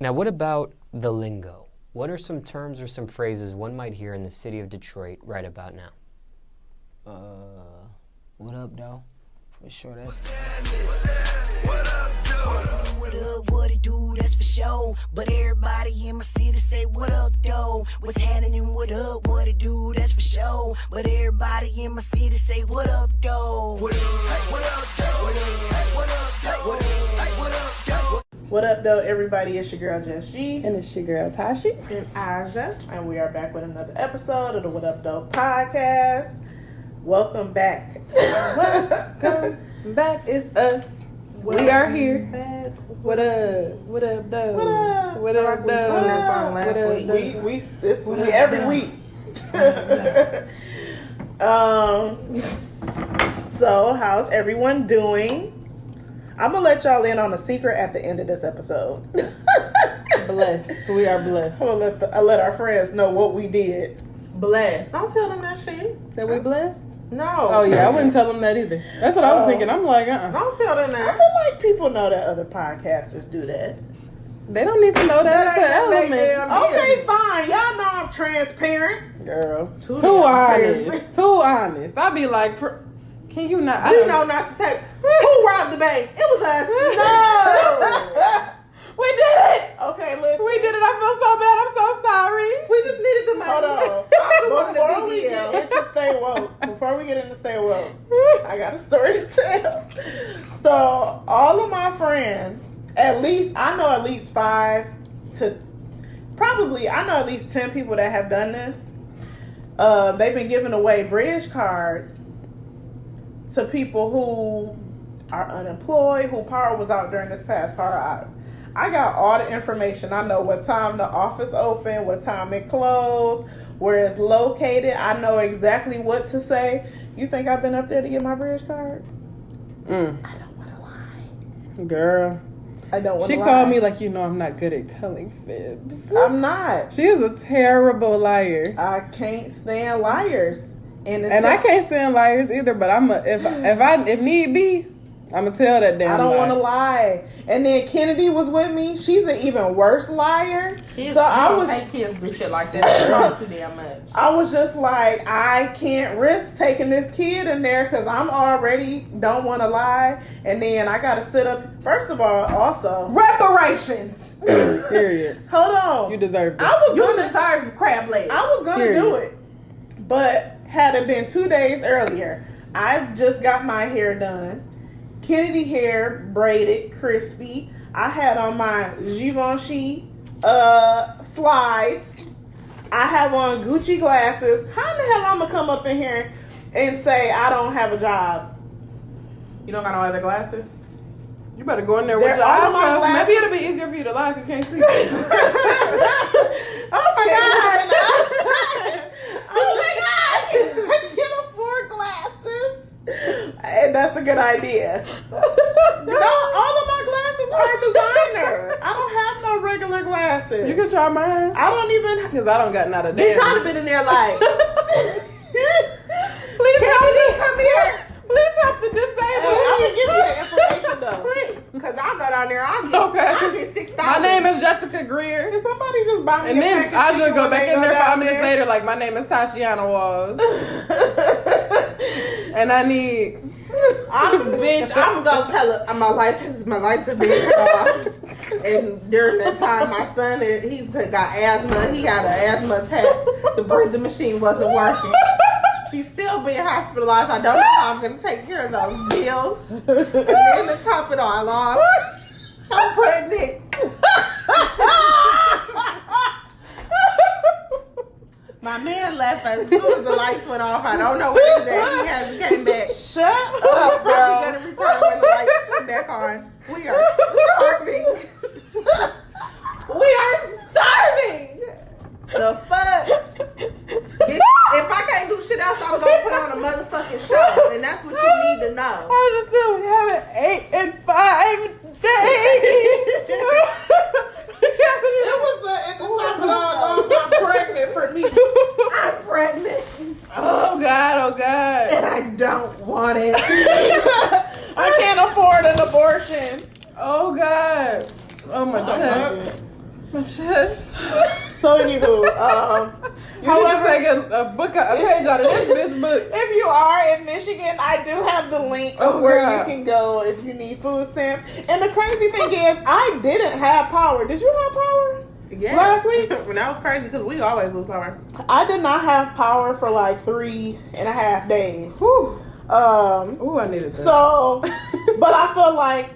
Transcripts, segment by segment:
Now, what about the lingo? What are some terms or some phrases one might hear in the city of Detroit right about now? What up, though? For sure, that's... What up, what it do, that's for sure. But everybody in my city say, what up, though? What's happening, what up, what it do, that's for sure. But everybody in my city say, what up, though? What up, what up, though? What up, what up, though? What up, though? What up, though, everybody? It's your girl, Jenshi. And it's your girl, Tashi. And Aja. And we are back with another episode of the What Up, Though podcast. Welcome back. Welcome back. It's us. We are here. Back. What up? What up, though? What up? What up, though? What up? What up, though? This What is up, every though? week. So, how's everyone doing? I'm going to let y'all in on a secret at the end of this episode. Blessed. We are blessed. I'm going to let our friends know what we did. Blessed. Don't tell them that shit. That we blessed? No. Oh, yeah. I wouldn't tell them that either. That's what I was thinking. I'm like, Don't tell them I that. feel like people know that other podcasters do that. They don't need to know that. It's an ain't their element. damn Okay, business. fine. Y'all know I'm transparent. Girl. Too damn honest. Too honest. I'd be like, can you not? You know not to take. Who robbed the bank? It was us. No. We did it. Okay, listen. We did it. I feel so bad. I'm so sorry. We just needed the money. Hold on. Before we get into Stay Woke, I got a story to tell. So, all of my friends, I know at least 10 people that have done this. They've been giving away bridge cards to people who are unemployed, who power was out during this past power out. I got all the information. I know what time the office open, what time it closed, where it's located. I know exactly what to say. You think I've been up there to get my bridge card? I don't want to lie. Girl. I don't want to She lie. called me like, I'm not good at telling fibs. I'm not. She is a terrible liar. I can't stand liars. And I can't stand liars either, but if need be, I'm gonna tell that damn I don't lie. want to lie. And then Kennedy was with me. She's an even worse liar. Kids, So I don't was take kids do shit like that. They talk too damn much. I was just like, I can't risk taking this kid in there because I'm already don't want to lie. And then I got to sit up. First of all, also, Reparations. Period. hold on. You deserve this. You deserve crab legs. I was going to Period. do it. But had it been 2 days earlier, I just got my hair done. Kennedy hair, braided, crispy. I had on my Givenchy slides. I have on Gucci glasses. How in the hell I'm going to come up in here and say I don't have a job? You don't got no other glasses? You better go in there with They're your all eyes my closed. glasses. Maybe it'll be easier for you to lie if you can't see. Oh my God. Oh my God. I can't afford glasses. And that's a good idea. No, all of my glasses are designer. I don't have no regular glasses. You can try mine. I don't even. Because I don't got not a Bitch, I'd damn. have been in there like, Please help me. come here. Please help the I'm disabled. gonna give you the information though. Because I'll go down there. I'll Okay. get 6,000. My name is Jessica Greer. Can somebody just buy me And a then pack of I'll shit just go when back they in there go 5 down minutes there? later like, my name is Tashiana Walls. And I need... I'm gonna tell her my life has been cut off. And during that time, my son he's got asthma. He had an asthma attack. The breathing machine wasn't working. He's still being hospitalized. I don't know how I'm gonna take care of those bills. And then to top it all off, I'm pregnant. My man left as soon as the lights went off. I don't know where he's at. He hasn't came back. Shut up, Probably bro. gonna return when the lights come back on. We are starving. We are starving. The fuck? Bitch, if I can't do shit else, I'm gonna put on a motherfucking show, and that's what you need to know. I understand we have it 8 and 5 days. It was at the top of all. I'm pregnant for me. I'm pregnant, Oh God. and I don't want it. I can't afford an abortion. Oh God. My chest. So anywho, You need to however, take a page out of this bitch book. if you are in Michigan, I do have the link of Oh, where God. you can go if you need food stamps. And the crazy thing is, I didn't have power. Did you have power? Yeah. Last week? And that was crazy because we always lose power. I did not have power for like 3.5 days. Whew. Um, Ooh, I needed that. so, but I feel like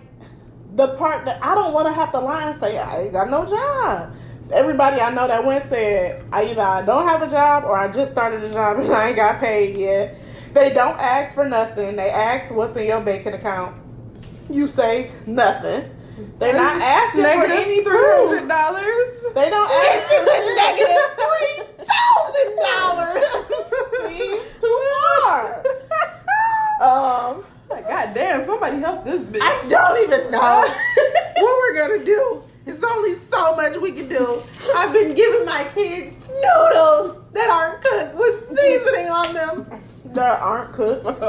the part that I don't want to have to lie and say I ain't got no job. Everybody I know that went said I don't have a job or I just started a job and I ain't got paid yet. They don't ask for nothing. They ask what's in your banking account. You say nothing. They're not asking for any negative proof. $300. They don't ask for Negative $3,000. See, too far. God damn, somebody help this bitch. I don't even know what we're gonna do. There's only so much we can do. I've been giving my kids noodles that aren't cooked with seasoning on them. that aren't cooked. You I'm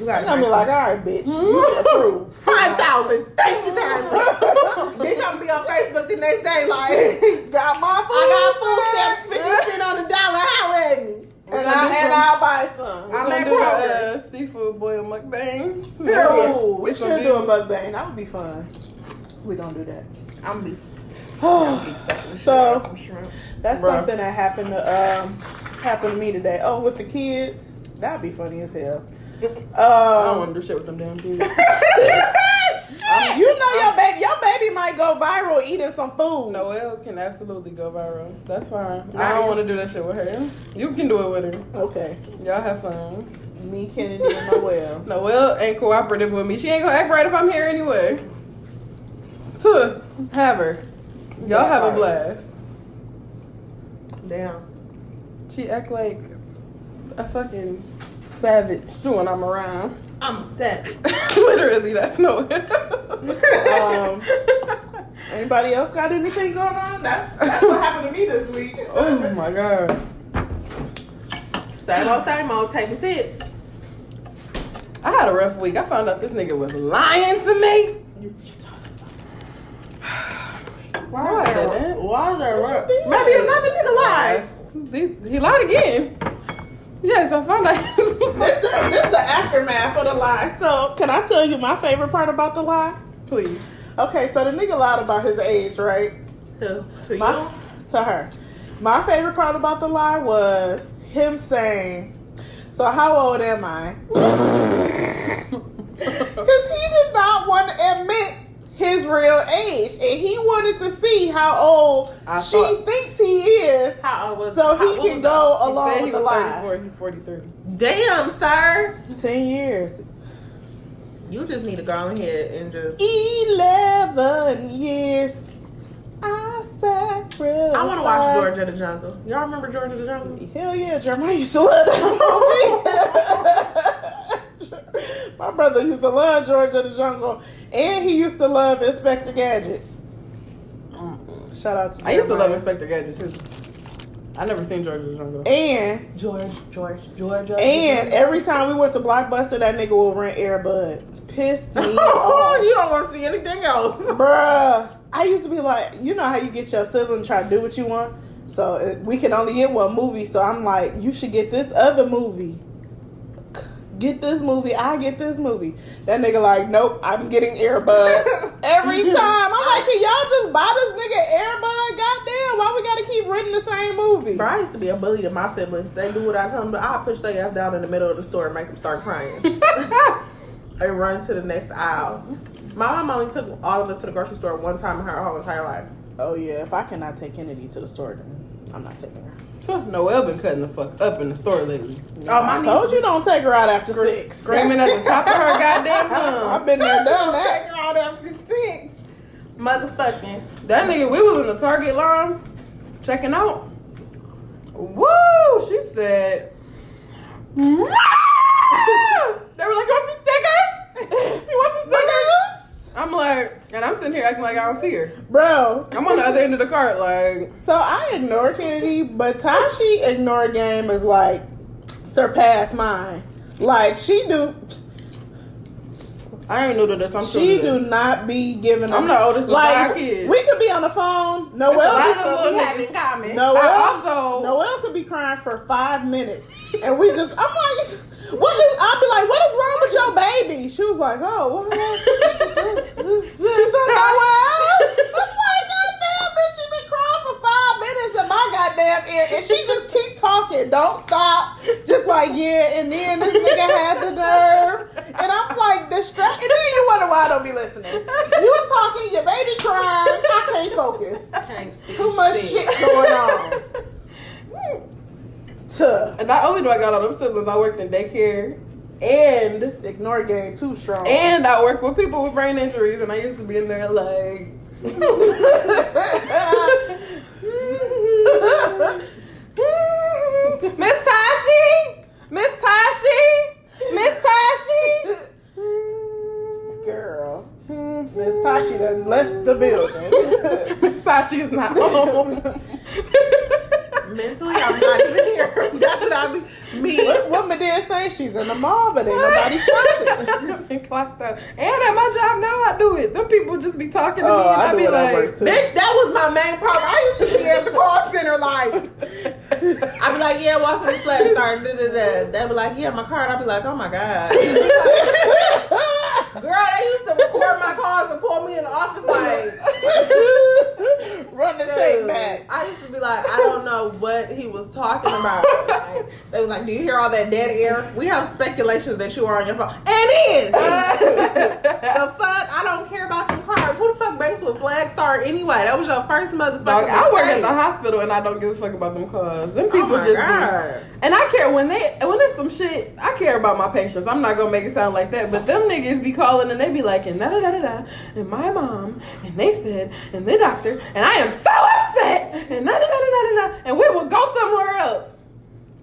gotta gonna be like, all right, bitch, you approve. 5,000. Thank you, Diamond. Bitch, I'm gonna be on Facebook the next day like, Got my food. I got food stamps 50 cents on the dollar. Holla at me. I'll buy some. I'm We're at gonna do Kroger. the seafood boil mukbangs. Ooh, we With some should do a beef. mukbang. That would be fun. We gonna do that. I'm gonna be So some shrimp. that's Bruh. something that happened to me today. Oh, with the kids, that'd be funny as hell. I don't want to do shit with them damn kids. You know your baby might go viral eating some food. Noelle can absolutely go viral. That's fine. I don't want to do that shit with her. You can do it with her. Okay, Y'all have fun. me, Kennedy, and Noelle. Noelle ain't cooperative with me. She ain't gonna act right if I'm here anyway. To have her. Y'all have a blast. Damn. She act like a fucking savage when I'm around. I'm a savage. Literally, that's Noelle. Anybody else got anything going on? That's what happened to me this week. Oh my god. Same old, taking tits. I had a rough week. I found out this nigga was lying to me. Why I is there? didn't. Why is there? What you did? Maybe another nigga lies. He lied again. Yes, I found out. This the aftermath of the lie. So, can I tell you my favorite part about the lie? Please. Okay, so the nigga lied about his age, right? To you? To her. My favorite part about the lie was him saying, "So how old am I?" Because he did not want to admit his real age, and he wanted to see how old she thinks he is, How old was so how he old can was go He along said he with the was lie. 34. He's 43. Damn, sir. 10 years. You just need to go ahead and just. 11 years. I sacrificed. I want to watch George of the Jungle. Y'all remember George of the Jungle? Hell yeah, Jeremiah used to love that movie. My brother used to love George of the Jungle, and he used to love Inspector Gadget. Shout out to I used to love Jeremiah. Inspector Gadget too. I never seen George of the Jungle. And George. every time we went to Blockbuster, that nigga would rent Air Bud. Pissed me Oh, off. you don't want to see anything else. Bruh, I used to be like, you know how you get your sibling to try to do what you want? So we can only get one movie. So I'm like, you should get this other movie. Get this movie. I get this movie. That nigga like, nope, I'm getting Airbud every time. I'm like, can y'all just buy this nigga Airbud? Goddamn, why we gotta keep renting the same movie? Bro, I used to be a bully to my siblings. They do what I tell them to. I push their ass down in the middle of the store and make them start crying. And run to the next aisle. My mom only took all of us to the grocery store one time in her whole entire life. Oh yeah, if I cannot take Kennedy to the store, then I'm not taking her. So Noelle been cutting the fuck up in the store lately. Oh, my I told you don't take her out after 6. Screaming at the top of her goddamn I've lungs. been there, done that. Take her out after 6. Motherfucking. That nigga, we was in the Target line checking out. Woo! She said, they were like, you want some stickers? You want some stickers? I'm like, and I'm sitting here acting like I don't see her. Bro, I'm on the other end of the cart, like, so I ignore Kennedy, but Tashi ignore game is like surpass mine. Like she do. I ain't new to this. I'm sure She to do this. not be giving. I'm the oldest of like 5 kids. we could be on the phone. That's a lot of What little we have niggas. in common. Noelle could be crying for 5 minutes, and we just. I'm like, what is? I'll be like, what is wrong with your baby? She was like, oh, what? Noelle. I'm like, goddamn, bitch, she been crying for 5 minutes in my goddamn ear, and she just keep talking, don't stop, just like yeah. And then this nigga had the nerve, and I'm like distracted. And then you wonder why I don't be listening. You talking, your baby crying, I can't focus. Can't see Too much shit going on. And not only do I got all them siblings, I worked in daycare and Ignore game too strong. I work with people with brain injuries, and I used to be in there like. Miss Tashi! Miss Tashi! Miss Tashi! Girl. Miss Tashi done left the building. Miss Tashi is not home. Mentally, I'm not even here. That's what I be. Me. What my dad say? She's in the mall, but ain't nobody shopping. I've been clocked out. And at my job now, I do it. Them people just be talking to me, and I do be it at like, work, too. Bitch, that was my main problem. I used to be at the call center like, I be like, yeah, welcome to Flat Star. They be like, yeah, my card. I be like, oh my God. Girl, they used to record my calls and pull me in the office like, Run the tape back. I used to be like, I don't know what he was talking about. Like, they was like, do you hear all that dead air? We have speculations that you are on your phone. And it is. The fuck? I don't care about them cards. Who the fuck banks with Flag Star anyway? That was your first motherfucking dog, I work at mistake. the hospital, and I don't give a fuck about them cars. Them Oh people my just God. be. And I care when there's some shit. I care about my patients. I'm not gonna make it sound like that, but them niggas be calling and they be like, and da da da da da, and my mom, and they said, and the doctor, and I am so upset, and da da da da da da, and we will go somewhere else.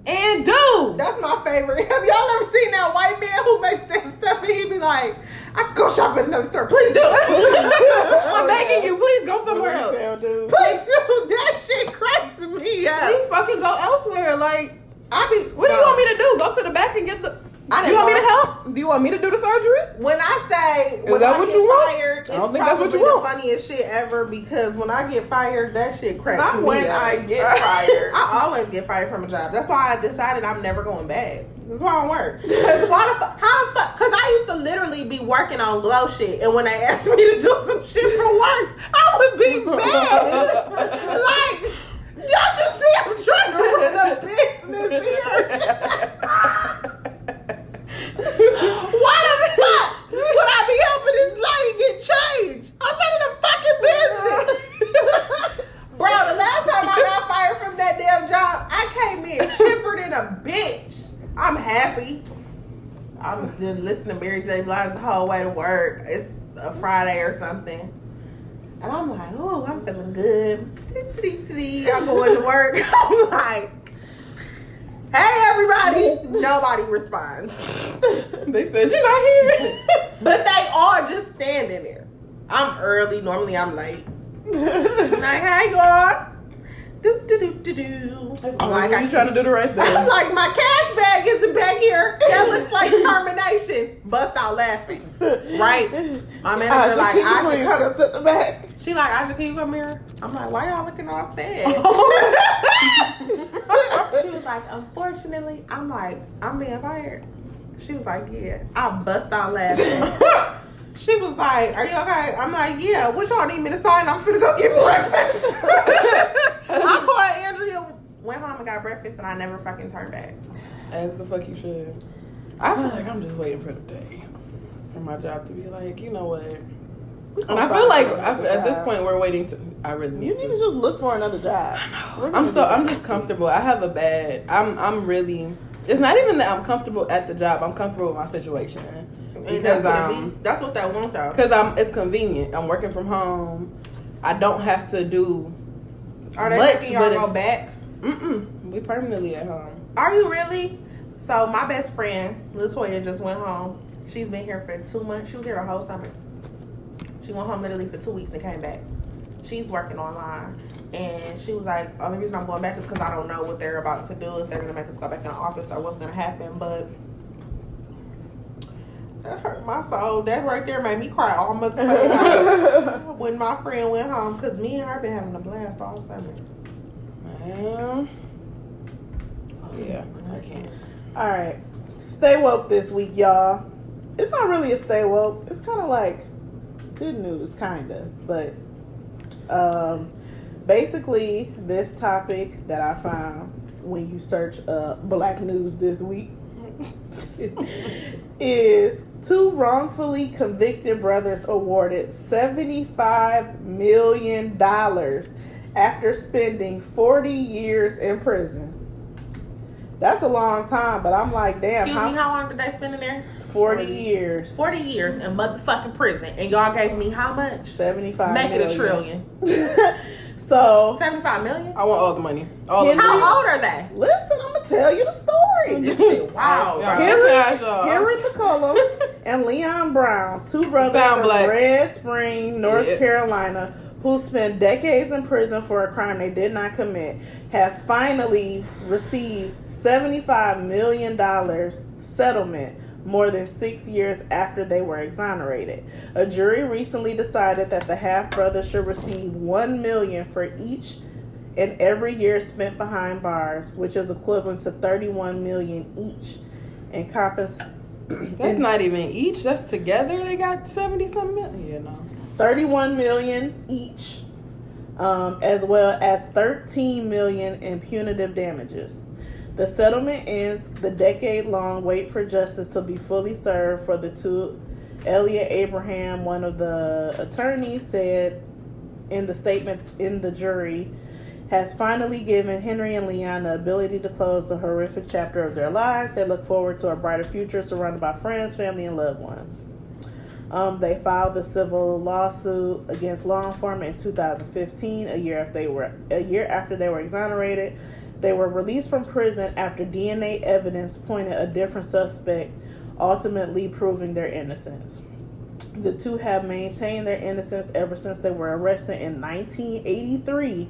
And dude, That's my favorite. Have y'all ever seen that white man who makes that stuff and he be like, I can go shop at another store. Please do. I'm begging you, please go somewhere else. Dude. Please do. That shit cracks me up. Please fucking go elsewhere. Like, I be, what do you want me to do? Go to the back and get the. I You didn't want me to know. help? Do you want me to do the surgery? When I say Is when that I what get you want? fired, I don't it's think that's what you probably want. the funniest shit ever because when I get fired, that shit cracks Not me when up. I get fired. I always get fired from a job. That's why I decided I'm never going back. That's why I don't work. Because why the fuck? How the fuck? Because I used to literally be working on glow shit, and when they asked me to do some shit for work, I would be mad. Like, don't you see I'm trying to run a business here? Why the fuck would I be helping this lady get changed? I'm running a fucking business. Bro, the last time I got fired from that damn job, I came in chipper than a bitch. I'm happy. I'm just listening to Mary J. Blige the whole way to work. It's a Friday or something. And I'm like, oh, I'm feeling good. I'm going to work. I'm like, hey, everybody. Nobody responds. They said you're not here. But they all just standing there. I'm early. Normally, I'm late. I'm like, hey, y'all. Do, do, do, do, do. I'm like, you trying to do the right I'm thing. like, my cash bag isn't back here. That looks like termination. Bust out laughing. Right? My manager like, I should come. to the back. She like, I should can you come here? I'm like, why y'all looking all sad? She was like, unfortunately, I'm like, I'm being fired. She was like, yeah. I bust out laughing. She was like, are you okay? I'm like, yeah. What y'all need me to sign? I'm finna go get breakfast. I called Andrea, went home and got breakfast, and I never fucking turned back. As the fuck you should. I feel like I'm just waiting for the day for my job to be like, you know what? And I feel like at this point we're waiting to. I really need You need to to. just look for another job. I'm just comfortable. I have a bad. I'm really. It's not even that I'm comfortable at the job. I'm comfortable with my situation because that's what that want though. Because it's convenient. I'm working from home. I don't have to do Are they much. making y'all go back? We permanently at home. Are you really? So my best friend, Latoya, just went home. She's been here for 2 months. She was here the whole summer. She went home literally for 2 weeks and came back. She's working online. And she was like, only reason I'm going back is because I don't know what they're about to do, if they're going to make us go back in the office or what's going to happen. But That hurt my soul. That right there made me cry all motherfucking night. When my friend went home, because me and her been having a blast all summer. Man. Yeah, I can't. All right. Stay woke this week, y'all. It's not really a stay woke. It's kind of like good news, kind of. But basically, this topic that I found when you search black news this week is 2 wrongfully convicted brothers awarded $75 million after spending 40 years in prison. That's a long time, but I'm like, damn. Excuse me, how long did they spend in there? 40 years. 40 years in motherfucking prison. And y'all gave me how much? 75 Make million. it a trillion. So 75 million? I want all the money. All of it. How old are they? listen, I'm gonna tell you the story. This shit, wow. Y'all bro. listen, y'all. Henry McCollum and Leon Brown, 2 brothers Sound from black. Red Spring, North Yeah. Carolina, who spent decades in prison for a crime they did not commit, have finally received $75 million settlement more than 6 years after they were exonerated. A jury recently decided that the half brothers should receive $1 million for each and every year spent behind bars, which is equivalent to $31 million each, and That's not even each. That's together. They got 70-something million. Yeah, no. 31 million each, as well as 13 million in punitive damages. The settlement ends the decade-long wait for justice to be fully served for the 2. Elliot Abraham, one of the attorneys, said in the statement in the jury, has finally given Henry and Leon the ability to close a horrific chapter of their lives. They look forward to a brighter future surrounded by friends, family, and loved ones. They filed the civil lawsuit against law enforcement in 2015, a year after they were exonerated. They were released from prison after DNA evidence pointed a different suspect, ultimately proving their innocence. The 2 have maintained their innocence ever since they were arrested in 1983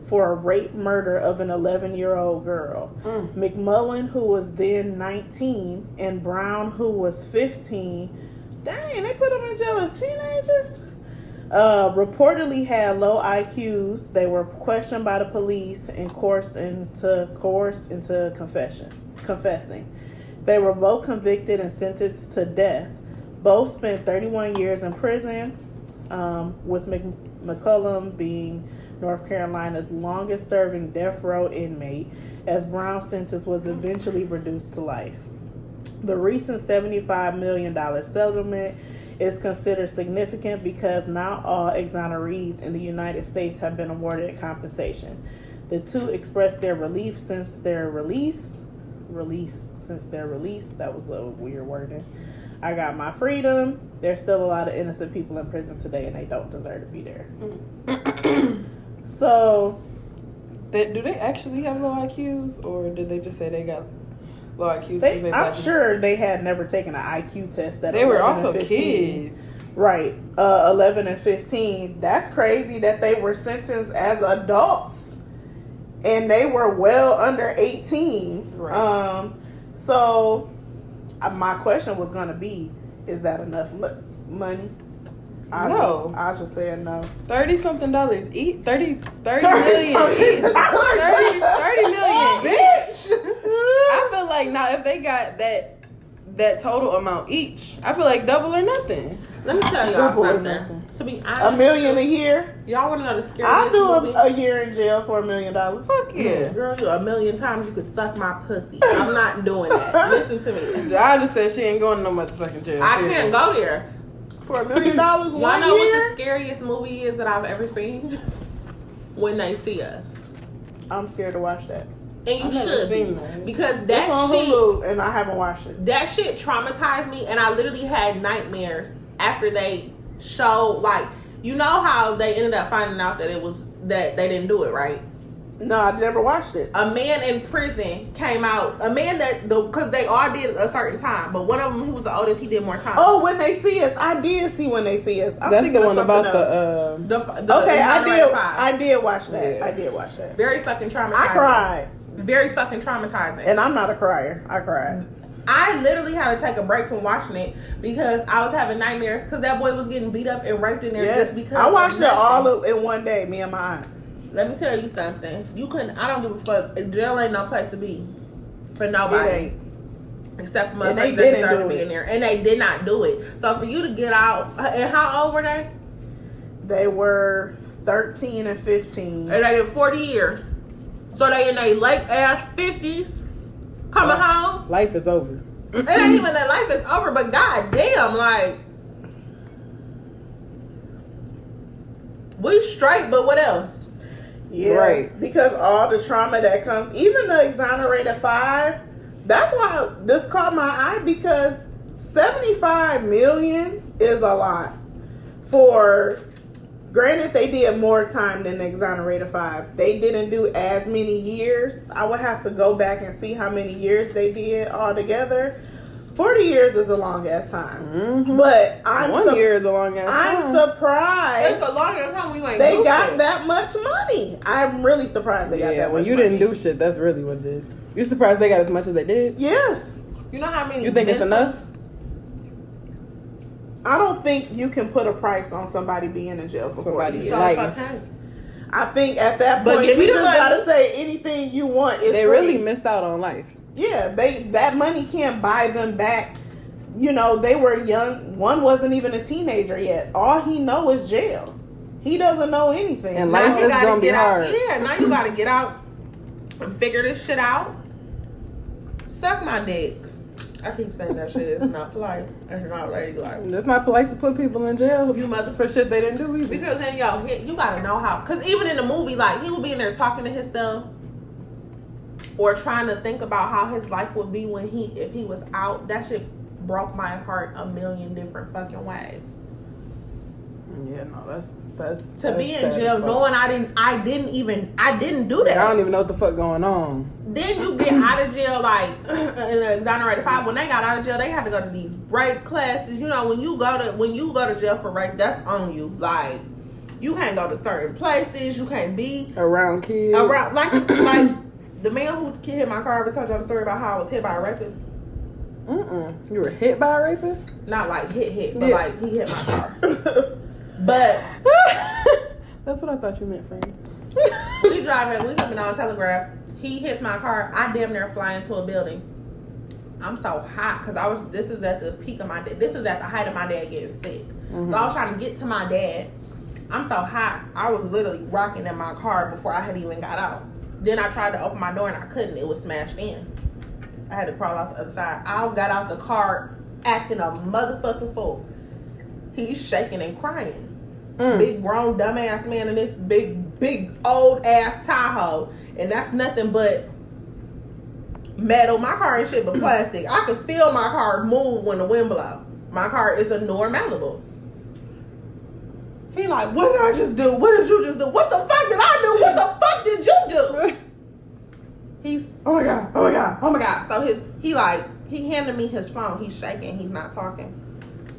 for a rape murder of an 11-year-old girl. McMullen, who was then 19, and Brown, who was 15, dang, they put them in jail as teenagers? Reportedly had low IQs. They were questioned by the police and coerced into confessing. They were both convicted and sentenced to death. Both spent 31 years in prison, with McCollum being North Carolina's longest serving death row inmate, as Brown's sentence was eventually reduced to life. The recent $75 million settlement is considered significant because not all exonerees in the United States have been awarded compensation. The 2 expressed their relief since their release. That was a weird wording. I got my freedom. There's still a lot of innocent people in prison today, and they don't deserve to be there. So, Do they actually have low IQs, or did they just say they got low IQs? I'm sure they had never taken an IQ test. That They were 11 also and 15. kids. Right. 11 and 15. That's crazy that they were sentenced as adults and they were well under 18. Right. So my question was going to be, is that enough money? No. I just said no. $30-something each. 30 million each. 30 million. Bitch! I feel like now if they got that total amount each, I feel like double or nothing. Let me tell y'all Double or something. nothing. To be honest, $1 million a year? y'all want to know the scariest I'll do movie? a year in jail for $1 million. Fuck yeah. Girl, you 1,000,000 times you could suck my pussy. I'm not doing that. Listen to me. I just said she ain't going to no motherfucking jail. I can't go there. For $1 million Y'all one know what year? the scariest movie is that I've ever seen? When They See Us. I'm scared to watch that. And you I've never should seen be. that. Because It's that on shit, Hulu, and I haven't watched it. that shit traumatized me, and I literally had nightmares after they showed, like, you know how they ended up finding out that they didn't do it, right? No, I never watched it. A man in prison came out, because they all did a certain time, but one of them, who was the oldest, he did more time. Oh, When They See Us. I did see When They See Us. I'm That's thinking the of one something about else. The Okay, Exonerated Five. I did watch that. Yeah. I did watch that. Very fucking traumatizing. I cried. Very fucking traumatizing. And I'm not a crier. I cried. I literally had to take a break from watching it because I was having nightmares because that boy was getting beat up and raped in there Yes. just because. I watched of it all nothing. in one day, me and my aunt. Let me tell you something. You couldn't. I don't give a fuck. Jail ain't no place to be for It nobody. ain't. Except for And they motherfuckers that didn't deserve do to be it. in there. And they did not do it. So for you to get out, and how old were they? They were 13 and 15. And they did 40 years. So they in their late ass 50s coming home. Life is over. It ain't even that life is over, but goddamn, like, we straight, but what else? Yeah, Right. because all the trauma that comes, even the exonerated 5, that's why this caught my eye, because 75 million is a lot. For, granted, they did more time than the exonerated 5. They didn't do as many years. I would have to go back and see how many years they did altogether. 40 years is a long ass time. Mm-hmm. But 1 year is a long ass I'm time. surprised It's a long time you ain't they do got shit. that much money. I'm really surprised they got Yeah, that when much you money. didn't do shit, that's really what it is. You're surprised they got as much as they did? Yes. You know how many? You think it's mental- enough? I don't think you can put a price on somebody being in jail for 40 Somebody years. So Like- okay. I think at that But point give you me the just money. gotta say anything you want is They free. really missed out on life. Yeah, that money can't buy them back. You know, they were young. One wasn't even a teenager yet. All he know is jail. He doesn't know anything. And Now life you is gotta gonna be get out. hard. Yeah, now you gotta get out and figure this shit out. Suck my dick. I keep saying that shit. It's not polite. It's not like It's not polite to put people in jail you mother. for shit they didn't do either. Because then you gotta know how. Because even in the movie, like he would be in there talking to himself, or trying to think about how his life would be if he was out. That shit broke my heart a million different fucking ways. Yeah, no, that's To be in sad jail as fuck. knowing I didn't do that. I don't even know what the fuck going on. Then you get out of jail like in the exonerated 5. When they got out of jail, they had to go to these rape classes. You know, when you go to jail for rape, that's on you. Like you can't go to certain places. You can't be Around kids. around like the man who hit my car. Ever told y'all the story about how I was hit by a rapist? You were hit by a rapist? Not like hit, but Yeah. like he hit my car. But That's what I thought you meant, Frank. we coming on Telegraph. He hits my car. I damn near fly into a building. I'm so hot because this is at the peak of my dad. This is at the height of my dad getting sick. So I was trying to get to my dad. I'm so hot. I was literally rocking in my car before I had even got out. Then I tried to open my door and I couldn't. It was smashed in. I had to crawl out the other side. I got out the car acting a motherfucking fool. He's shaking and crying. Big grown dumbass man in this big old ass Tahoe, and that's nothing but metal. My car ain't shit but plastic. I can feel my car move when the wind blow. My car is a Nor Malibu. He like, what did I just do? What did you just do? What the fuck did I do? What the fuck did you do? He's oh my god. So he handed me his phone. He's shaking. He's not talking.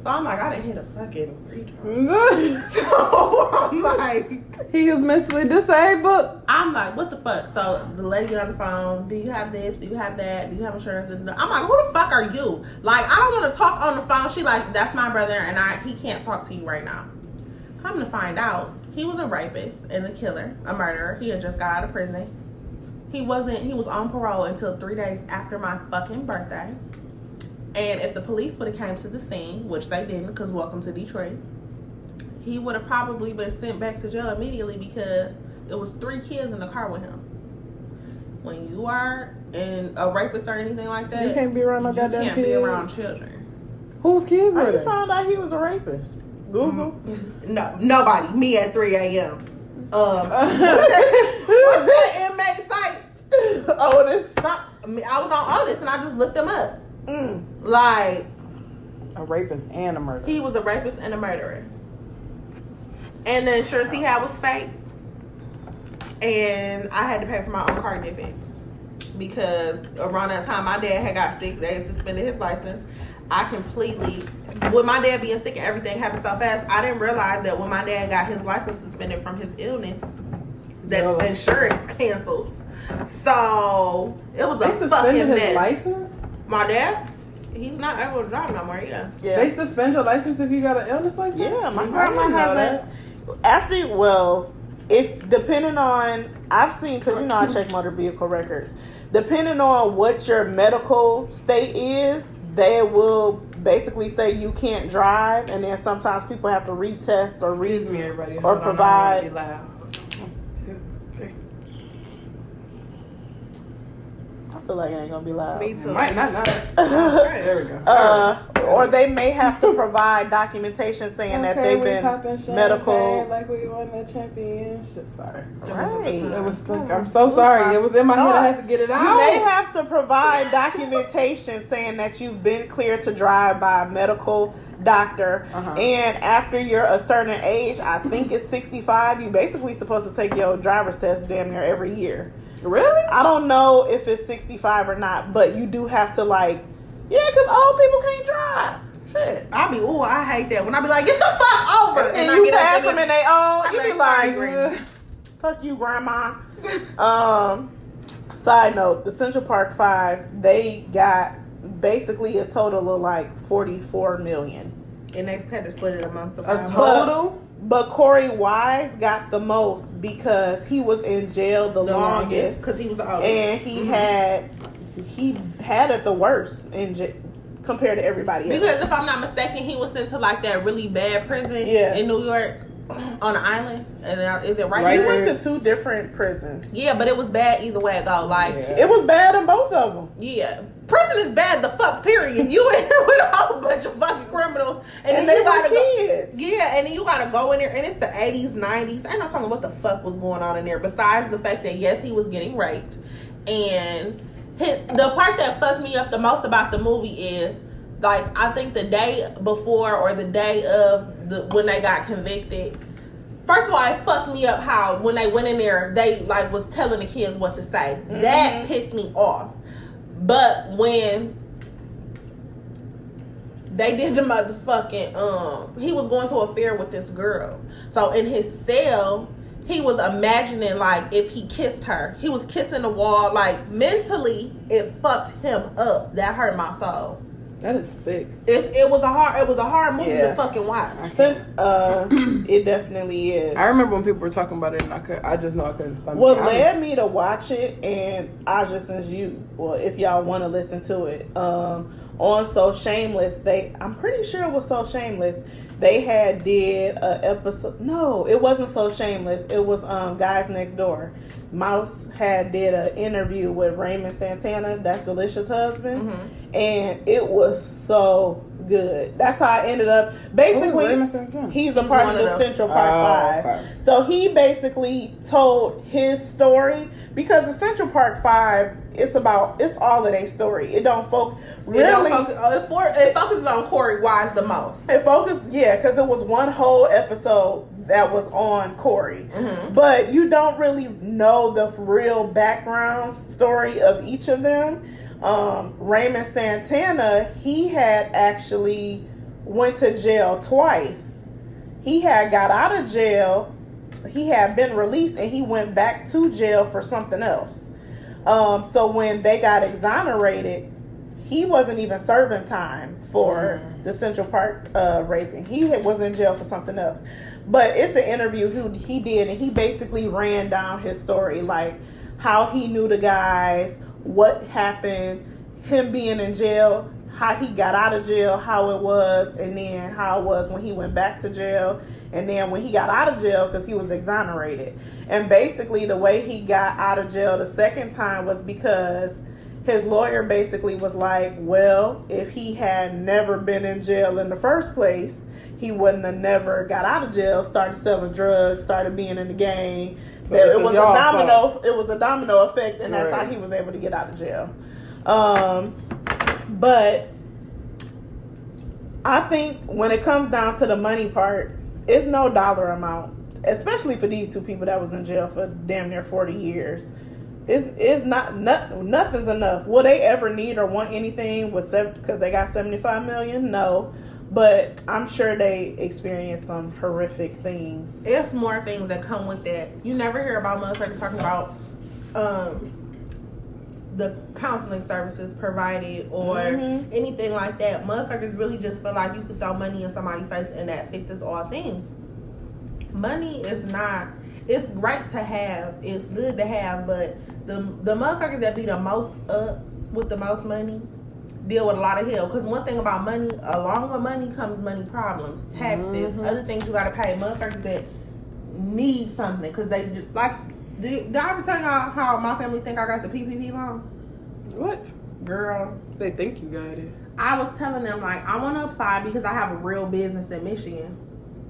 So I'm like, I didn't hit a fucking retard. So I'm like, He was mentally disabled. I'm like, what the fuck? So the lady on the phone, do you have this? Do you have that? Do you have insurance? I'm like, who the fuck are you? Like, I don't want to talk on the phone. She like, that's my brother, and he can't talk to you right now. Come to find out, he was a rapist and a killer, a murderer. He had just got out of prison. He was on parole until 3 days after my fucking birthday. And if the police would have came to the scene, which they didn't, because welcome to Detroit, he would have probably been sent back to jail immediately because it was 3 kids in the car with him. When you are a rapist or anything like that, You can't be around no goddamn you can't kids. be around children. Whose kids How were you they? found out he was a rapist? Google. No, nobody. Me at 3 a.m. Was that inmate site? Otis. I was on Otis and I just looked him up. Mm. Like, A rapist and a murderer. he was a rapist and a murderer. And the insurance he had was fake. And I had to pay for my own car to get fixed. Because around that time my dad had got sick, they had suspended his license. With my dad being sick and everything happened so fast, I didn't realize that when my dad got his license suspended from his illness, that the insurance cancels. So it was They a suspended fucking his mess. license? My dad, He's not able to drive no more. Yeah. Yeah. They suspend your license if you got an illness like that? Yeah, my I grandma didn't know has that. if depending on, I've seen, because you know I check motor vehicle records, depending on what your medical state is, they will basically say you can't drive, and then sometimes people have to retest or Excuse me, everybody. or Hold on, I provide. don't wanna be loud. 1, 2, 3. I feel like it ain't gonna be loud. Me too. Might not. There we go. Or they may have to provide documentation saying that they've we been popping champagne medical. like we won the championship. Sorry. Right. It was like, I'm so sorry. It was in my head. I had to get it out. You may have to provide documentation saying that you've been cleared to drive by a medical doctor. And after you're a certain age, I think it's 65, you're basically supposed to take your driver's test damn near every year. Really? I don't know if it's 65 or not, but you do have to, like, yeah, because old people can't drive. Shit. I hate that. When I be like, get the fuck over. And I you get up pass and them and they all, you like, be like, sorry, fuck you, grandma. Side note, the Central Park 5, they got basically a total of like 44 million. And they had to split it among the A total? But Corey Wise got the most because he was in jail the longest. Because he was the oldest. And he had it the worst compared to everybody else. Because if I'm not mistaken, he was sent to like that really bad prison in New York on an island. And is it right He here? went to 2 different prisons. Yeah, but it was bad either way it go. Like, It was bad in both of them. yeah. Prison is bad the fuck, period. You in there with a whole bunch of fucking criminals. And they you were gotta kids. Yeah, and then you gotta go in there, and it's the 80s, 90s. I know something what the fuck was going on in there, besides the fact that, yes, he was getting raped. And the part that fucked me up the most about the movie is, like, I think the day before or the day of when they got convicted, first of all, it fucked me up how when they went in there, they, like, was telling the kids what to say. That pissed me off. But when they did the motherfucking, he was going to a fair with this girl. So in his cell, he was imagining, like, if he kissed her. He was kissing the wall. Like, mentally, it fucked him up. That hurt my soul. That is sick. It was a hard movie Yeah. to fucking watch. It definitely is. I remember when people were talking about it, and I just know I couldn't stomach What it. led me to watch it, and Aja, since if y'all want to listen to it, on So Shameless, I'm pretty sure it was So Shameless, they had did a episode. No, it wasn't So Shameless. It was Guys Next Door. Mouse had did an interview with Raymond Santana, that's Delicia's husband, and it was so good. That's how I ended up. Basically, Raymond Santana? he's a part of the Central Park 5. Okay. So he basically told his story because the Central Park 5, it's all of their story. It don't focus really. It focuses on Corey Wise the most. It focused, because it was one whole episode that was on Corey. But you don't really know the real background story of each of them. Raymond Santana, he had actually went to jail twice. He had got out of jail. He had been released and he went back to jail for something else. So when they got exonerated, he wasn't even serving time for the Central Park raping. He was in jail for something else. But it's an interview he did, and he basically ran down his story, like how he knew the guys, what happened, him being in jail, how he got out of jail, how it was, and then how it was when he went back to jail, and then when he got out of jail because he was exonerated. And basically the way he got out of jail the second time was because his lawyer basically was like, well, if he had never been in jail in the first place, he wouldn't have never got out of jail, started selling drugs, started being in the gang. So It was a domino effect, and that's how he was able to get out of jail. But I think when it comes down to the money part, it's no dollar amount, especially for these two people that was in jail for damn near 40 years. It's nothing's enough. Will they ever need or want anything because they got $75 million? No. But I'm sure they experienced some horrific things. It's more things that come with that. You never hear about motherfuckers talking about the counseling services provided or anything like that. Motherfuckers really just feel like you could throw money in somebody's face and that fixes all things. Money is not. It's great to have. It's good to have, but the motherfuckers that be the most up with the most money deal with a lot of hell. Because one thing about money, along with money comes money problems, taxes, other things you gotta pay. Motherfuckers that need something because they just like. Did I ever tell y'all how my family think I got the PPP loan? What? Girl, They think you got it. I was telling them like I want to apply because I have a real business in Michigan,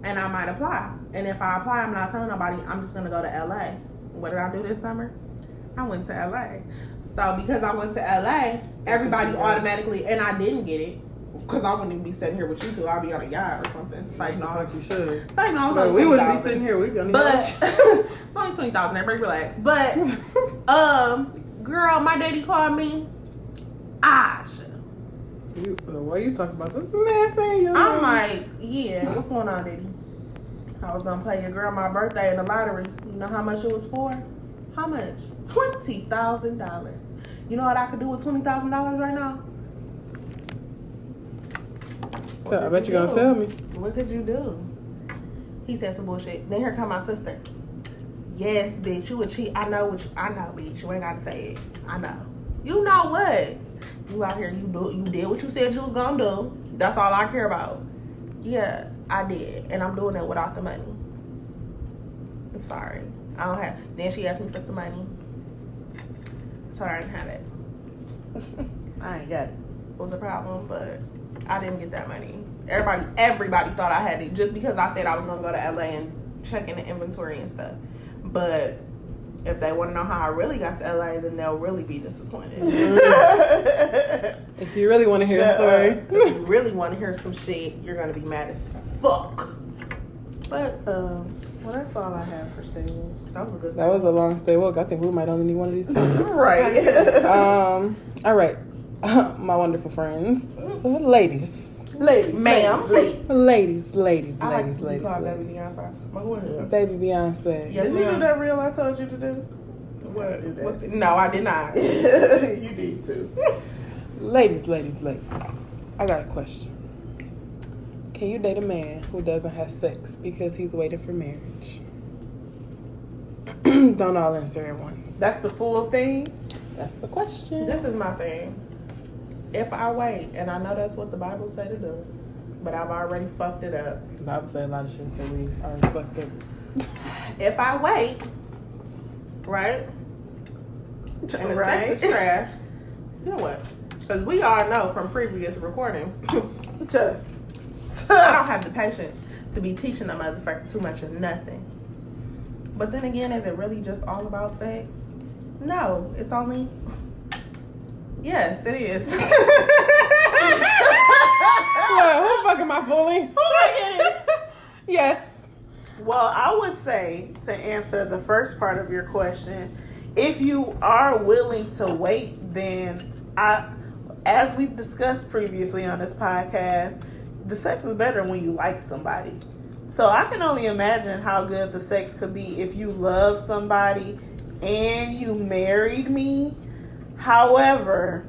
and I might apply. And if I apply, I'm not telling nobody. I'm just gonna go to LA. What did I do this summer? I went to LA. So because I went to LA, everybody automatically, and I didn't get it because I wouldn't even be sitting here with you two. I'll be on a yacht or something. It's like no, Like you should. it's like no, No, we wouldn't be sitting here. We'd be on the But couch. it's only 20,000. Everybody relax. But girl, my daddy called me. Why you talking about this man saying your I'm name? like, yeah, what's going on, daddy? I was gonna play your girl my birthday in the lottery. You know how much it was for? How much? $20,000. You know what I could do with $20,000 right now? I bet you're gonna tell me. What could you do? He said some bullshit. Then here come my sister. Yes, bitch, you a cheat. I know, bitch. You ain't gotta say it. I know. You know what? You out here, you did what you said you was gonna do. That's all I care about. Yeah, I did. And I'm doing it without the money. I'm sorry. I don't have. Then she asked me for some money. So I didn't have it. I ain't got it. It was a problem, but I didn't get that money. Everybody thought I had it just because I said I was gonna go to LA and check in the inventory and stuff. But if they want to know how I really got to LA, then they'll really be disappointed. If you really want to hear the story. If you really want to hear some shit, you're gonna be mad as fuck. But Well, that's all I have for stay woke. that was a good. That was a long stay woke. I think we might only need one of these things. Right. All right. My wonderful friends. Ladies. ma'am. Ladies. I like to be called Baby Beyonce. But go ahead. Baby Beyonce. Yes, Did you do ma'am. that reel I told you to do? What? No, I did not. You need to. Ladies. I got a question. Can you date a man who doesn't have sex because he's waiting for marriage? Don't all answer at once. That's the full thing. That's the question. This is my thing. If I wait, and I know that's what the Bible said to do, but I've already fucked it up. The Bible said a lot of shit that we already fucked up. If I wait, right? And the sex is trash. You know what? Because we all know from previous recordings, I don't have the patience to be teaching a motherfucker too much of nothing. But then again, is it really just all about sex? No, it's only. Yes, it is. What? Who the fuck am I fooling? Yes. Well, I would say, to answer the first part of your question, if you are willing to wait, then as we've discussed previously on this podcast, the sex is better when you like somebody. So I can only imagine how good the sex could be if you love somebody and you married me. However,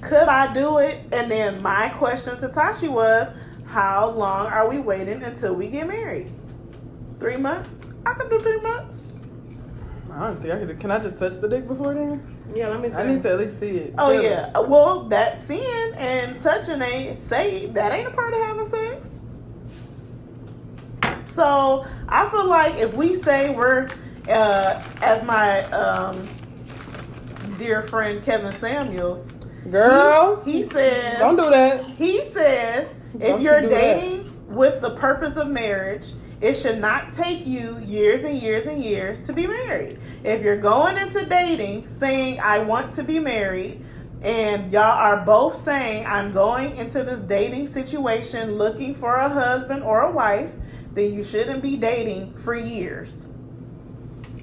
could I do it? And then my question to Tashi was, how long are we waiting until we get married? 3 months? I could do 3 months. I don't think I could. Can I just touch the dick before then? Yeah, let me see. I need to at least see it. Oh, Feel it. yeah. Well, that seeing and touching ain't that ain't a part of having sex. So I feel like if we say we're, as my dear friend Kevin Samuels, Girl, he says, don't do that. He says, if Don't you're you do that. dating with the purpose of marriage, it should not take you years and years and years to be married. If you're going into dating saying, I want to be married, and y'all are both saying, I'm going into this dating situation looking for a husband or a wife, then you shouldn't be dating for years.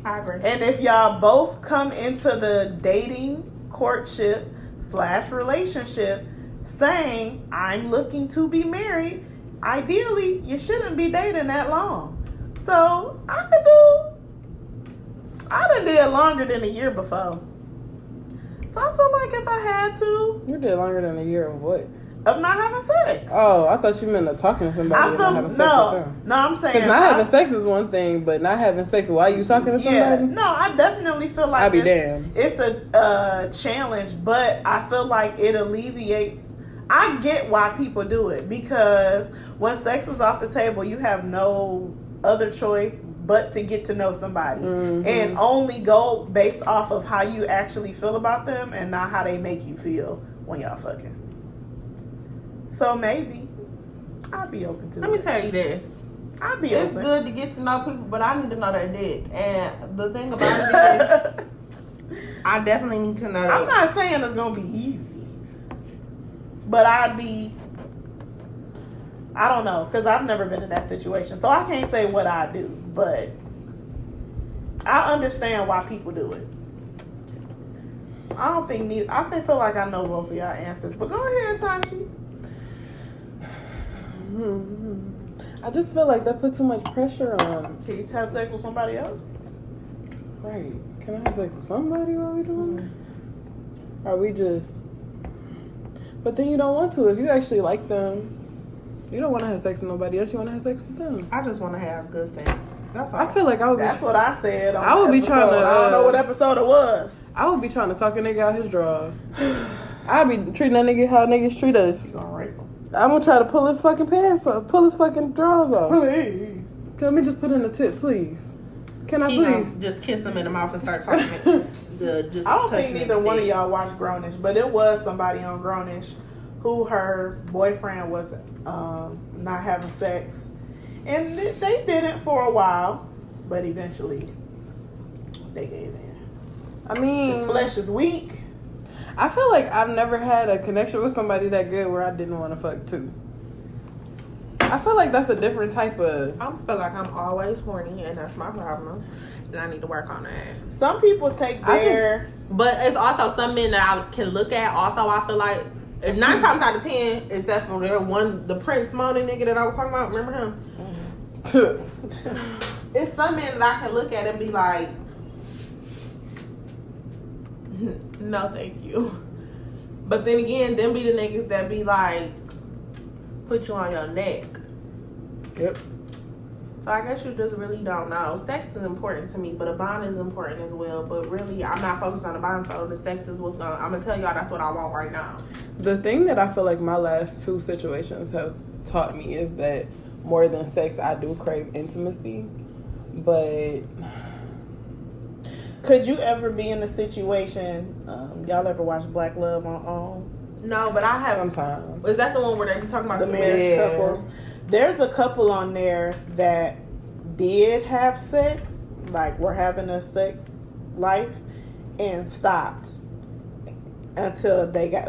I agree. And if y'all both come into the dating, courtship / relationship saying, I'm looking to be married, ideally, you shouldn't be dating that long. So, I done did longer than a year before. So I feel like if I had to, You did longer than a year of what? of not having sex. Oh, I thought you meant talking to somebody and not having sex with them. No, I'm saying Because not having sex is one thing, but not having sex while you talking to somebody? No, I definitely feel like I'll be damned. it's a challenge, but I feel like it alleviates. I get why people do it, because when sex is off the table, you have no other choice but to get to know somebody and only go based off of how you actually feel about them and not how they make you feel when y'all fucking. So maybe I'd be open to Let me it. tell you this. I'd be It's open. good to get to know people, but I need to know their dick. And the thing about it is, I definitely need to know. I'm not saying it's gonna be easy, but I don't know, because I've never been in that situation, so I can't say what I do, but I understand why people do it. I feel like I know both of y'all answers, but go ahead, Tashi. I just feel like that put too much pressure on. Can you have sex with somebody else? Right. Can I have sex with somebody while we doing it? Or we just... But then you don't want to. If you actually like them, you don't want to have sex with nobody else. You want to have sex with them. I just want to have good sex. That's all. I feel like I would be... That's what I said. On I would the be trying to, episode. I don't know what episode it was. I would be trying to talk a nigga out his drawers. I'd be treating that nigga how niggas treat us. Gonna rape him. I'm gonna try to pull his fucking pants off, pull his fucking drawers off. Please. Let me just put in a tip, please. Can I He please? gonna just kiss him in the mouth and start talking. Just I don't think touching neither his one of dick. y'all watched Grownish, but it was somebody on Grownish who her boyfriend was not having sex, and they did it for a while, but eventually they gave in. I mean, His flesh is weak. I feel like I've never had a connection with somebody that good where I didn't want to fuck too. I feel like that's a different type of... I feel like I'm always horny, and that's my problem. And I need to work on that. Some people take their But it's also some men that I can look at. Also, I feel like 9 times out of 10, except for the Prince Money nigga that I was talking about. Remember him? It's some men that I can look at and be like, no, thank you. But then again, them be the niggas that be like, put you on your neck. Yep. So I guess you just really don't know. Sex is important to me, but a bond is important as well. But really, I'm not focused on the bond, so the sex is what's going. I'm gonna tell y'all that's what I want right now. The thing that I feel like my last 2 situations have taught me is that more than sex, I do crave intimacy. But Could you ever be in a situation? Y'all ever watch Black Love on No, but I have. sometimes. Is that the one where they be talking about the marriage Yeah. couples? There's a couple on there that did have sex, like were having a sex life, and stopped until they got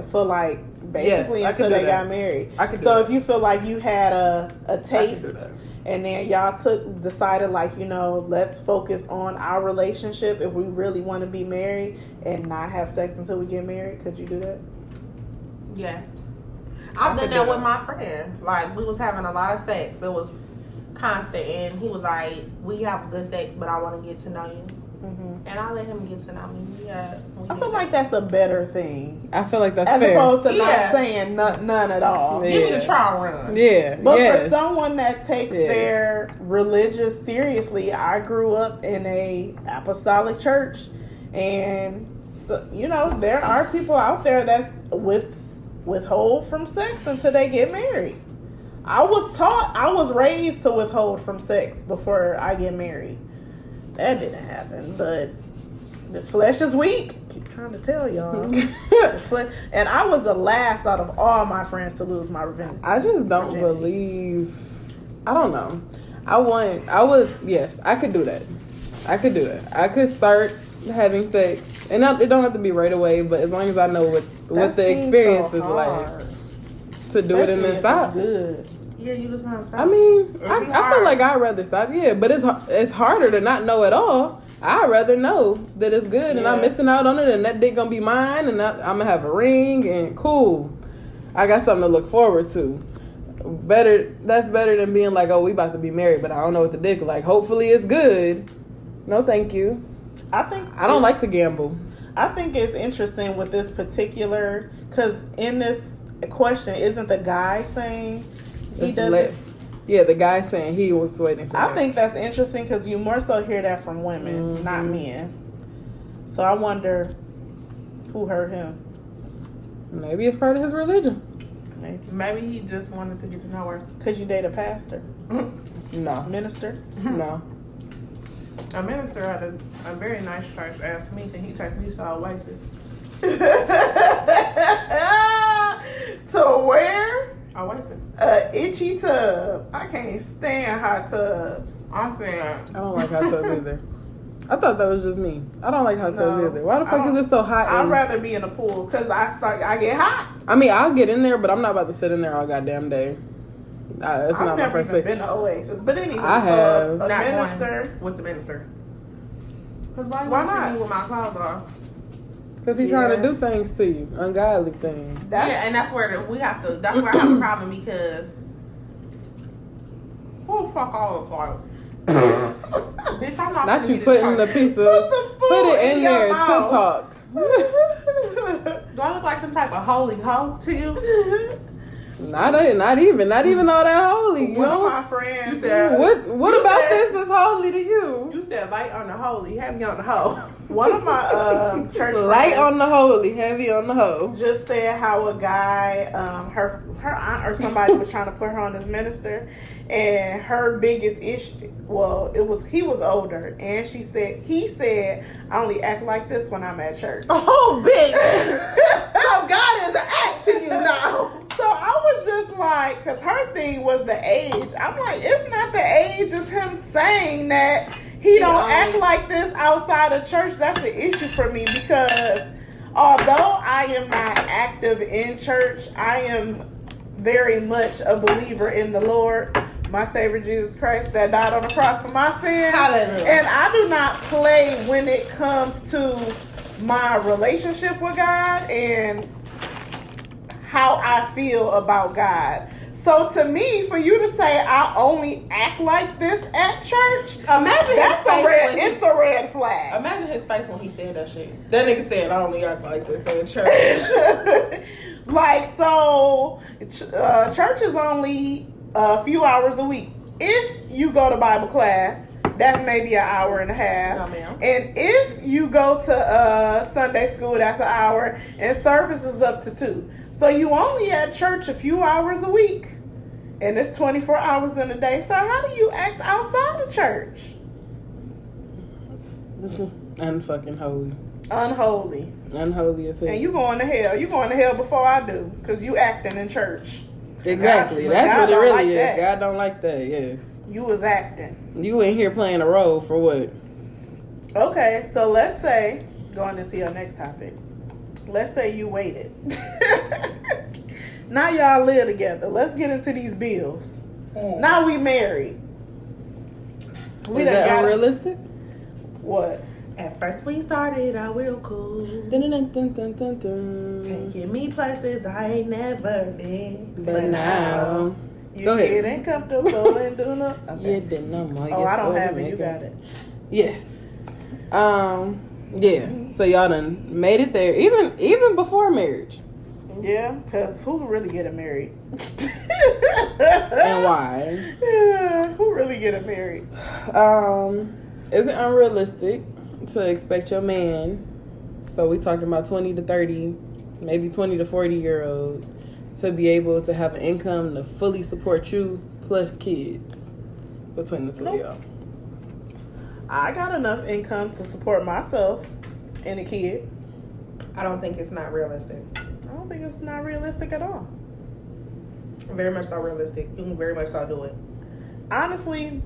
basically Yes, I until could do they that. got married. I could do So that. if you feel like you had a I could taste, do that. and then y'all decided like, let's focus on our relationship if we really want to be married and not have sex until we get married, could you do that? Yes. I've done could that do with that. my friend. Like, we was having a lot of sex. It was constant. And he was like, we have good sex, but I want to get to know you. Mm-hmm. And I let him get to know me. I feel like that's a better thing. I feel like that's As fair. opposed to Yeah. not saying none at all. Yeah. Give me the trial run. Yeah. But yes. for someone that takes Yes. their religious seriously, I grew up in a apostolic church, and so, there are people out there that's withhold from sex until they get married. I was raised to withhold from sex before I get married. That didn't happen, but this flesh is weak. Keep trying to tell y'all. This flesh, and I was the last out of all my friends to lose my revenge. I just don't Virginity. believe. I don't know. Yes, I could do that. I could do that. I could start having sex, and it don't have to be right away. But as long as I know what That the seems experience so is like, hard. to do it and Especially then if stop. it's good. Yeah, you just want to stop. I mean, It'd be I feel hard. like I'd rather stop. Yeah, but it's harder to not know at all. I'd rather know that it's good and I'm Yeah. missing out on it, and that dick gonna be mine, and I'm gonna have a ring and cool. I got something to look forward to. That's better than being like, oh, we about to be married, but I don't know what the dick like. Hopefully it's good. No, thank you. I think I don't like to gamble. I think it's interesting with this particular, because in this question, isn't the guy saying he It's doesn't? Yeah, the guy saying he was waiting for I marriage. think that's interesting because you more so hear that from women, not men. So I wonder who hurt him. Maybe it's part of his religion. Maybe he just wanted to get to know her. Could you date a pastor, No. minister? No. A minister at a very nice church asked me, can he take me to Oasis? To where? Oasis. Itchy tub. I can't stand hot tubs. I'm saying, I don't like hot tubs either. I thought that was just me. I don't like hot tubs No, either. Why the I fuck is don't- it so hot? I'd and- rather be in a pool because I get hot. I mean, I'll get in there, but I'm not about to sit in there all goddamn day. That's I've not my never first even pick. been to Oasis, but anyway, I so have. a not minister. going with the minister. Because why Why you want to not? see me with my clothes off? Because he's trying to do things to you, ungodly things. That's, Yeah, and that's where we have to. That's where I have a problem because who the fuck all the like? Bitch, I'm not. Not finna you be the putting the church. piece of, the put food it in in your there to mouth. talk. Do I look like some type of holy hoe to you? Not even all that holy, you One of know? my friends. You said What You about said- this is holy to you? You said light on the holy, heavy on the hoe. One of my church Light friends on the holy, heavy on the hoe. just said how a guy, her aunt or somebody was trying to put her on as minister, and her biggest issue, he was older, and he said, I only act like this when I'm at church. Oh, bitch! So God is an act to you now. So I was just like, because her thing was the age. I'm like, it's not the age, it's him saying that he don't act like this outside of church. That's the issue for me because although I am not active in church, I am very much a believer in the Lord, my Savior Jesus Christ that died on the cross for my sins. Hallelujah. And I do not play when it comes to my relationship with God and how I feel about God. So to me, for you to say I only act like this at church, Imagine that's his face when he- it's a red flag. Imagine his face when he said that shit. That nigga said, I only act like this in church. Like, so church is only a few hours a week. If you go to Bible class, that's maybe an hour and a half. No, ma'am. And if you go to Sunday school, that's an hour. And service is up to 2. So you only at church a few hours a week. And it's 24 hours in a day. So how do you act outside of church? Unfucking holy. Unholy. Unholy as hell. And you going to hell. You going to hell before I do. Because you acting in church. Exactly. God- That's God what it don't really like is. that. God don't like that, yes. You was acting. You in here playing a role for what? Okay, so let's say, going into your next topic, let's say you waited. Now y'all live together. Let's get into these bills. Now we married. We Is done that got unrealistic? what? At first we started out real cool. Dun, dun, dun, dun, dun, dun. Taking me places I ain't never been. But now, You Go ahead. getting comfortable and do no. Okay. you didn't know more. Oh, I don't have it. You got it. Yes. Yeah. So y'all done made it there, even before marriage. Yeah, because who really getting married? And why? Yeah, who really getting married? Is it unrealistic to expect your man, so we talking about 20 to 30, maybe 20 to 40-year-olds, to be able to have an income to fully support you plus kids between the two of y'all? I got enough income to support myself and a kid. I don't think it's not realistic. I don't think it's not realistic at all. Very much so realistic. You can very much so do it. Honestly,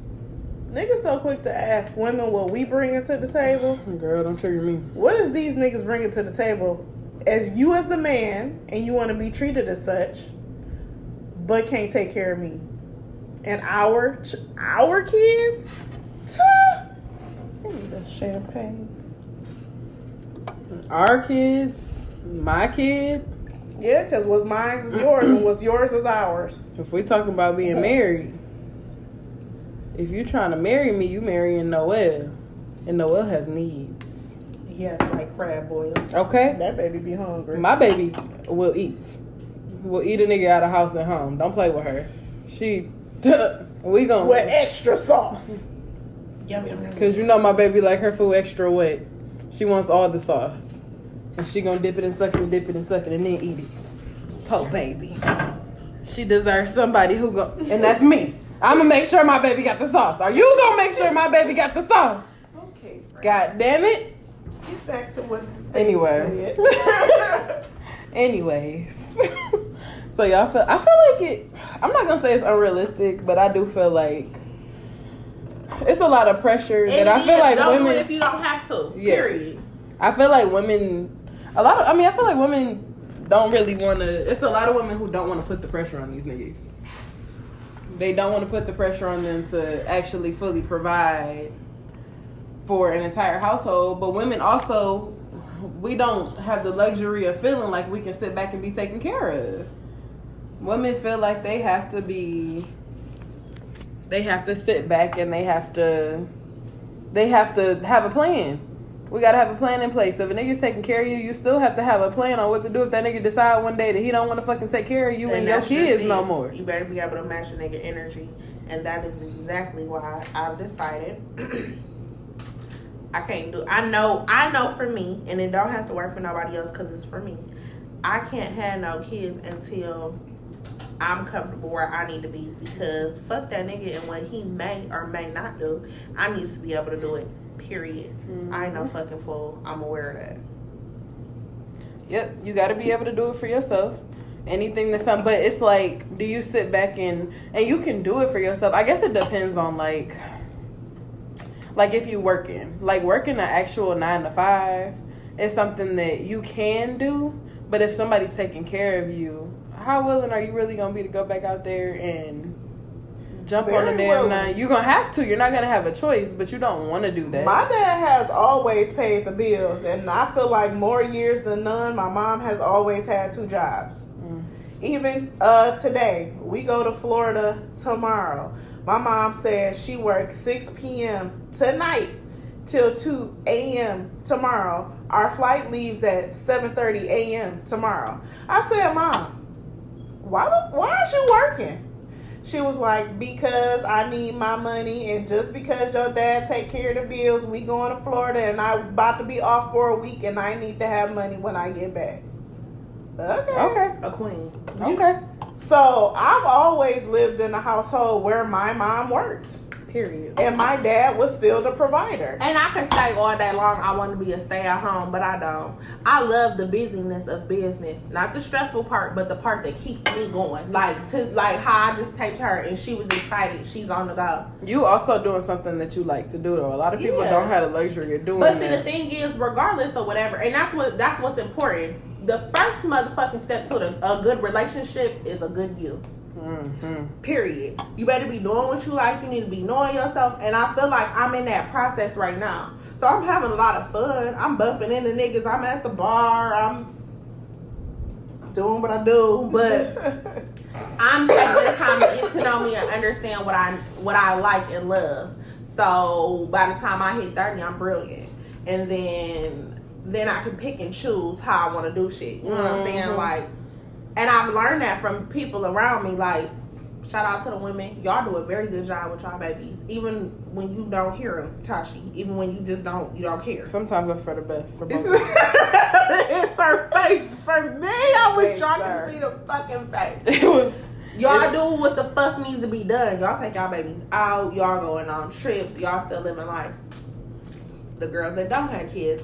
niggas so quick to ask women what we bringing to the table. Girl, don't trigger me. What is these niggas bringing to the table? As you as the man, and you want to be treated as such, but can't take care of me. And our kids? Give me the champagne. Our kids, my kid, Yeah, because what's mine is yours, and what's yours is ours. if we talking about being married, if you trying to marry me, you marrying Noel. And Noel has needs. Yes, like crab boils. Okay? That baby be hungry. My baby will eat. Will eat a nigga out of house and home. Don't play with her. She, we gon' With extra sauce. Yum, yum, yum. Cause you know my baby like her food extra wet. She wants all the sauce. And she gonna dip it and suck it and dip it and suck it and then eat it. Poor baby. She deserves somebody who go, and that's me. I'm gonna make sure my baby got the sauce. Are you gonna make sure my baby got the sauce? Okay, Frank. God damn it. Get back to what Anyway. you said. Anyways. So y'all feel, I feel like it, I'm not gonna say it's unrealistic, but I do feel like it's a lot of pressure that I feel like don't do women, it if you don't have to. yes. Period. I feel like women, I feel like women don't really want to, it's a lot of women who don't want to put the pressure on these niggas. They don't want to put the pressure on them to actually fully provide for an entire household. But women also, we don't have the luxury of feeling like we can sit back and be taken care of. Women feel like they have to sit back and they have to have a plan. We gotta have a plan in place. If a nigga's taking care of you, you still have to have a plan on what to do if that nigga decide one day that he don't want to fucking take care of you and your that's just kids it. no more. You better be able to match a nigga energy. And that is exactly why I've decided I can't do. I know for me, and it don't have to work for nobody else because it's for me. I can't have no kids until I'm comfortable where I need to be, because fuck that nigga and what he may or may not do. I need to be able to do it. Period. Mm-hmm. I ain't no fucking fool. I'm aware of that. Yep, you got to be able to do it for yourself. Anything that's but it's like, do you sit back and you can do it for yourself? I guess it depends on like if you working an actual 9 to 5 is something that you can do. But if somebody's taking care of you, how willing are you really gonna be to go back out there and jump on a Very damn willing. 9? You're gonna have to. You're not gonna have a choice, but you don't want to do that. My dad has always paid the bills, and I feel like more years than none, my mom has always had 2 jobs. Even today, we go to Florida tomorrow. My mom said she works 6 p.m. tonight till 2 a.m. tomorrow. Our flight leaves at 7:30 a.m. tomorrow. I said, Mom, why aren't you working? She was like, because I need my money, and just because your dad take care of the bills, we going to Florida, and I'm about to be off for a week, and I need to have money when I get back. Okay. A queen. Okay. So I've always lived in a household where my mom worked, Period. and my dad was still the provider. And I can say all day long I want to be a stay-at-home, but I don't. I love the busyness of business, not the stressful part, but the part that keeps me going. Like how I just taped her and she was excited. She's on the go. You also doing something that you like to do though. A lot of people Yeah. don't have the luxury of doing But see, that. the thing is, regardless of whatever, and that's what's important. The first motherfucking step to a good relationship is a good you. Mm-hmm. Period. You better be doing what you like. You need to be knowing yourself. And I feel like I'm in that process right now. So I'm having a lot of fun. I'm bumping into niggas. I'm at the bar. I'm doing what I do. But I'm taking the time to get to know me and understand what I like and love. So by the time I hit 30, I'm brilliant. And then I can pick and choose how I want to do shit. You know what I'm saying? Like, and I've learned that from people around me. Like, shout out to the women. Y'all do a very good job with y'all babies. Even when you don't hear them, Tashi. Even when you just don't care. Sometimes that's for the best. For both. It's her face. For me, I wish Yes, y'all sir. could see the fucking face. It was. Y'all do what the fuck needs to be done. Y'all take y'all babies out. Y'all going on trips. Y'all still living life. The girls that don't have kids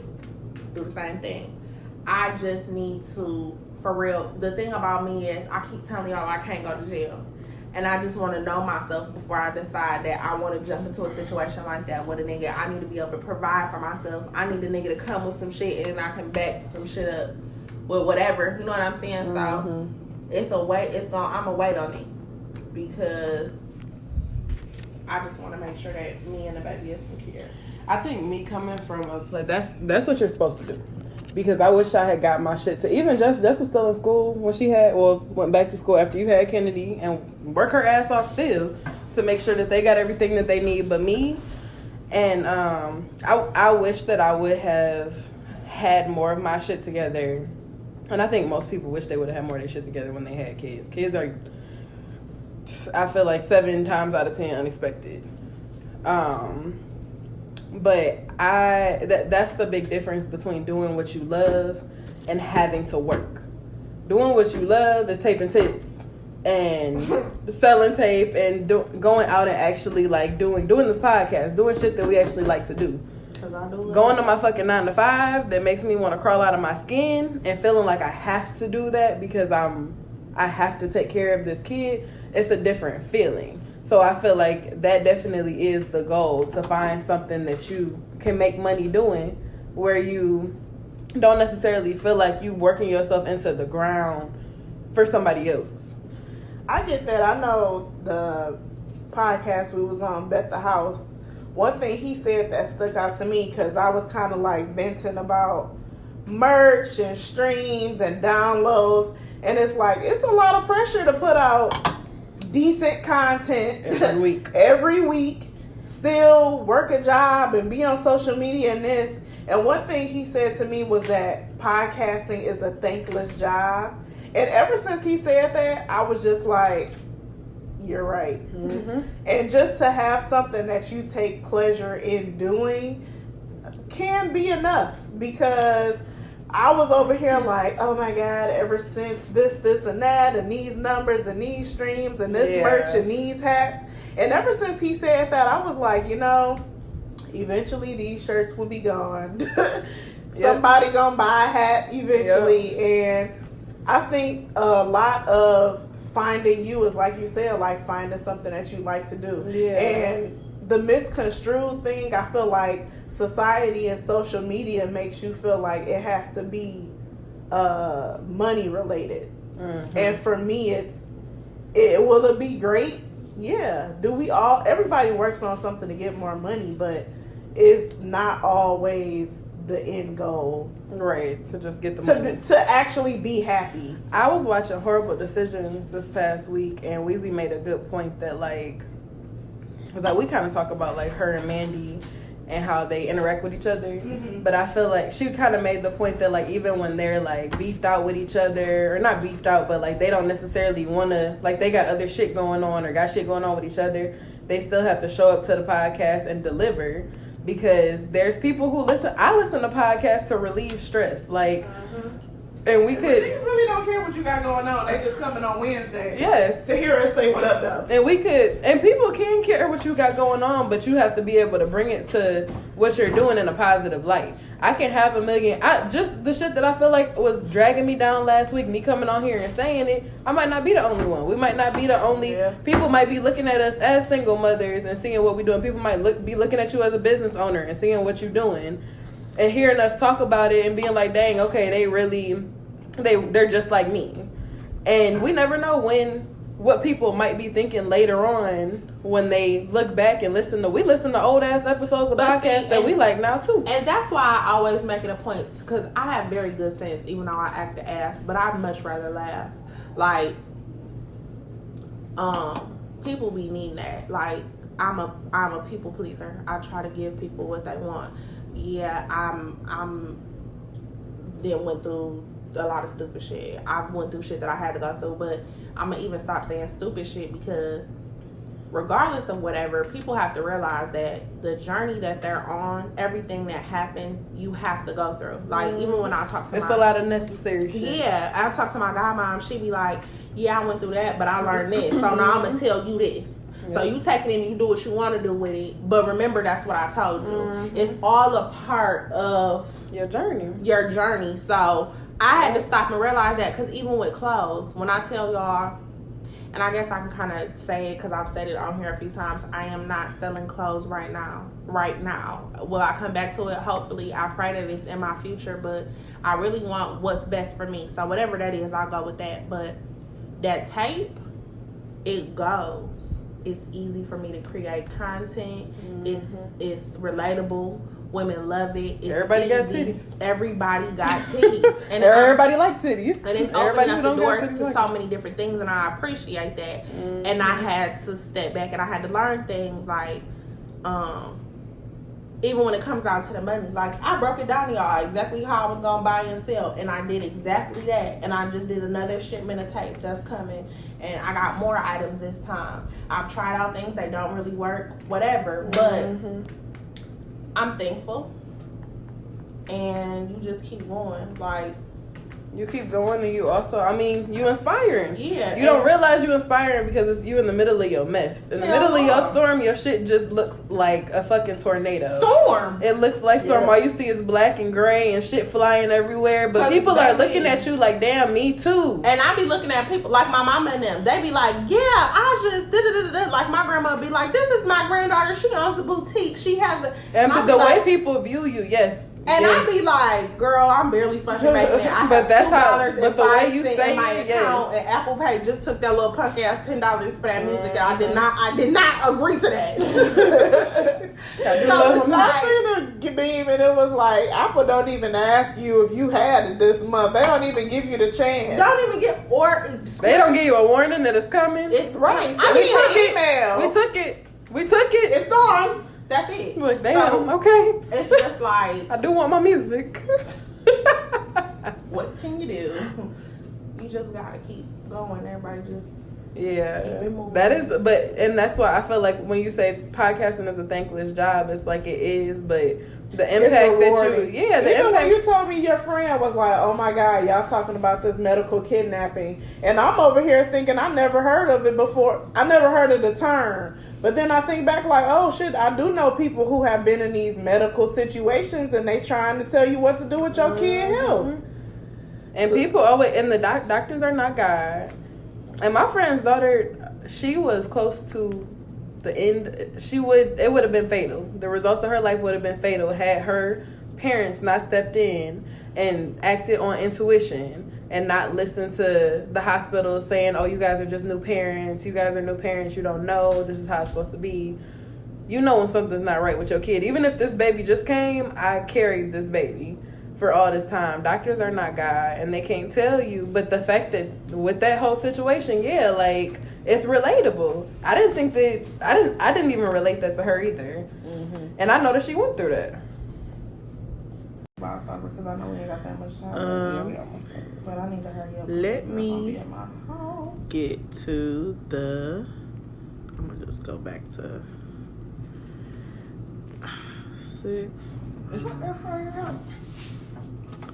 do the same thing. I just need to, for real, the thing about me is I keep telling y'all I can't go to jail. And I just want to know myself before I decide that I want to jump into a situation like that with a nigga. I need to be able to provide for myself. I need a nigga to come with some shit and I can back some shit up with whatever. You know what I'm saying? So it's a wait. I'm a wait on it because I just want to make sure that me and the baby is secure. I think me coming from a place, that's what you're supposed to do. Because I wish I had got my shit to, even Jess was still in school when she went back to school after you had Kennedy, and work her ass off still to make sure that they got everything that they need. But me, And I wish that I would have had more of my shit together. And I think most people wish they would have had more of their shit together when they had kids. Kids are, I feel like 7 times out of 10 unexpected. But that's the big difference between doing what you love and having to work. Doing what you love is taping tits and selling tape and going out and actually like doing this podcast, doing shit that we actually like to do. Going to my fucking 9 to 5 that makes me want to crawl out of my skin and feeling like I have to do that because I have to take care of this kid. It's a different feeling. So I feel like that definitely is the goal, to find something that you can make money doing where you don't necessarily feel like you working yourself into the ground for somebody else. I get that. I know the podcast we was on, Bet the House. One thing he said that stuck out to me, because I was kind of like venting about merch and streams and downloads. And it's like, it's a lot of pressure to put out decent content every week, still work a job and be on social media and this. And one thing he said to me was that podcasting is a thankless job. And ever since he said that, I was just like, you're right. Mm-hmm. And just to have something that you take pleasure in doing can be enough, because I was over here like, oh my God, ever since this and that and these numbers and these streams and this merch and these hats. And ever since he said that, I was like, eventually these shirts will be gone. Somebody gonna buy a hat eventually. And I think a lot of finding you is, like you said, like finding something that you like to do. Yeah. And the misconstrued thing, I feel like society and social media makes you feel like it has to be money related. Mm-hmm. And for me, will it be great? Yeah. Everybody works on something to get more money, but it's not always the end goal. Right, to just get the money. To actually be happy. I was watching Horrible Decisions this past week, and Weezy made a good point that, because we kind of talk about, her and Mandy and how they interact with each other. Mm-hmm. But I feel like she kind of made the point that, even when they're, beefed out with each other, or not beefed out, but, they don't necessarily want to, they got other shit going on or got shit going on with each other, they still have to show up to the podcast and deliver. Because there's people who listen. I listen to podcasts to relieve stress. And we could. Niggas really don't care what you got going on. They just coming on Wednesday. Yes. To hear us say what up, though. And we could. And people can care what you got going on, but you have to be able to bring it to what you're doing in a positive light. I can have just the shit that I feel like was dragging me down last week, me coming on here and saying it, I might not be the only one. We might not be the only. Yeah. People might be looking at us as single mothers and seeing what we're doing. People might be looking at you as a business owner and seeing what you're doing and hearing us talk about it and being like, dang, okay, they're just like me. And we never know what people might be thinking later on when they look back and listen to old ass episodes of podcasts that we like now too. And that's why I always make it a point, because I have very good sense, even though I act the ass, but I'd much rather laugh. People be needing that. I'm a people pleaser. I try to give people what they want. Yeah, I'm then went through a lot of stupid shit. I went through shit that I had to go through, but I'm gonna even stop saying stupid shit, because regardless of whatever, people have to realize that the journey that they're on, everything that happens, you have to go through. Even when I talk to it's a lot of necessary shit. Yeah, I talk to my godmom, she be like, yeah, I went through that, but I learned this, so now I'm gonna tell you this. Yeah. So you take it and you do what you want to do with it, but remember, that's what I told you. Mm-hmm. It's all a part of your journey. So I had to stop and realize that, because even with clothes, when I tell y'all, and I guess I can kind of say it because I've said it on here a few times, I am not selling clothes right now. Will I come back to it? Hopefully. I pray that it's in my future, but I really want what's best for me. So whatever that is, I'll go with that. But that tape, it goes. It's easy for me to create content. Mm-hmm. It's relatable. Women love it. It's everybody easy. Got titties. Everybody got titties. And everybody like titties. And it's opening up the doors to so many different things, and I appreciate that. Mm-hmm. And I had to step back and I had to learn things like, even when it comes down to the money, like I broke it down to y'all exactly how I was gonna buy and sell, and I did exactly that. And I just did another shipment of tape that's coming, and I got more items this time. I've tried out things that don't really work, whatever, but I'm thankful. And you just keep going, like. You keep going, and you also, I mean, you inspiring. Yeah. You don't realize you inspiring because it's you in the middle of your mess. In the middle of your storm, your shit just looks like a fucking tornado. Storm. It looks like storm. Yeah. All you see is black and gray and shit flying everywhere. But people are looking at you like, damn, me too. And I be looking at people like my mama and them. They be like, yeah, I just da-da-da-da-da. Like my grandma be like, this is my granddaughter. She owns a boutique. She has a. And I the be way like, people view you, yes. And yes. I be like, girl, I'm barely fucking making it. I But have that's how- $2 but the way you in say my it, account, yes. and Apple Pay just took that little punk ass $10 for that music, and I did not agree to that. So it's I like, seen a meme and it was like, Apple don't even ask you if you had it this month. They don't even give you the chance. don't even get or They don't give you a warning that it's coming. It's Right. So I we mean, took it- email. We took it. it's gone. That's it. Like, damn, So, okay. it's just like, I do want my music. what can you do? You just gotta keep going. Everybody just Yeah, Keep it moving. that is, and that's why I feel like when you say podcasting is a thankless job, it's like it is, but the It's impact that you, rewarding. yeah, the Even when impact. you told me your friend was like, oh my God, y'all talking about this medical kidnapping. And I'm over here thinking I never heard of it before. I never heard of the term. But then I think back like, oh shit, I do know people who have been in these medical situations and they trying to tell you what to do with your kid health. And people always, and the doctors are not God. And my friend's daughter, she was close to the end. It would have been fatal. The results of her life would have been fatal had her parents not stepped in and acted on intuition and not listened to the hospital saying, oh, you guys are just new parents. You guys are new parents. You don't know. This is how it's supposed to be. You know when something's not right with your kid. Even if this baby just came, I carried this baby for all this time. Doctors are not God and they can't tell you. But the fact that with that whole situation, yeah, like it's relatable. I didn't even relate that to her either. And I know that she went through that. because I know we ain't got that much time. Um, we almost done. But I need to hurry up. let because I'm me- gonna be at my house. Get to the. I'm gonna just go back to 6. Is your air fryer out?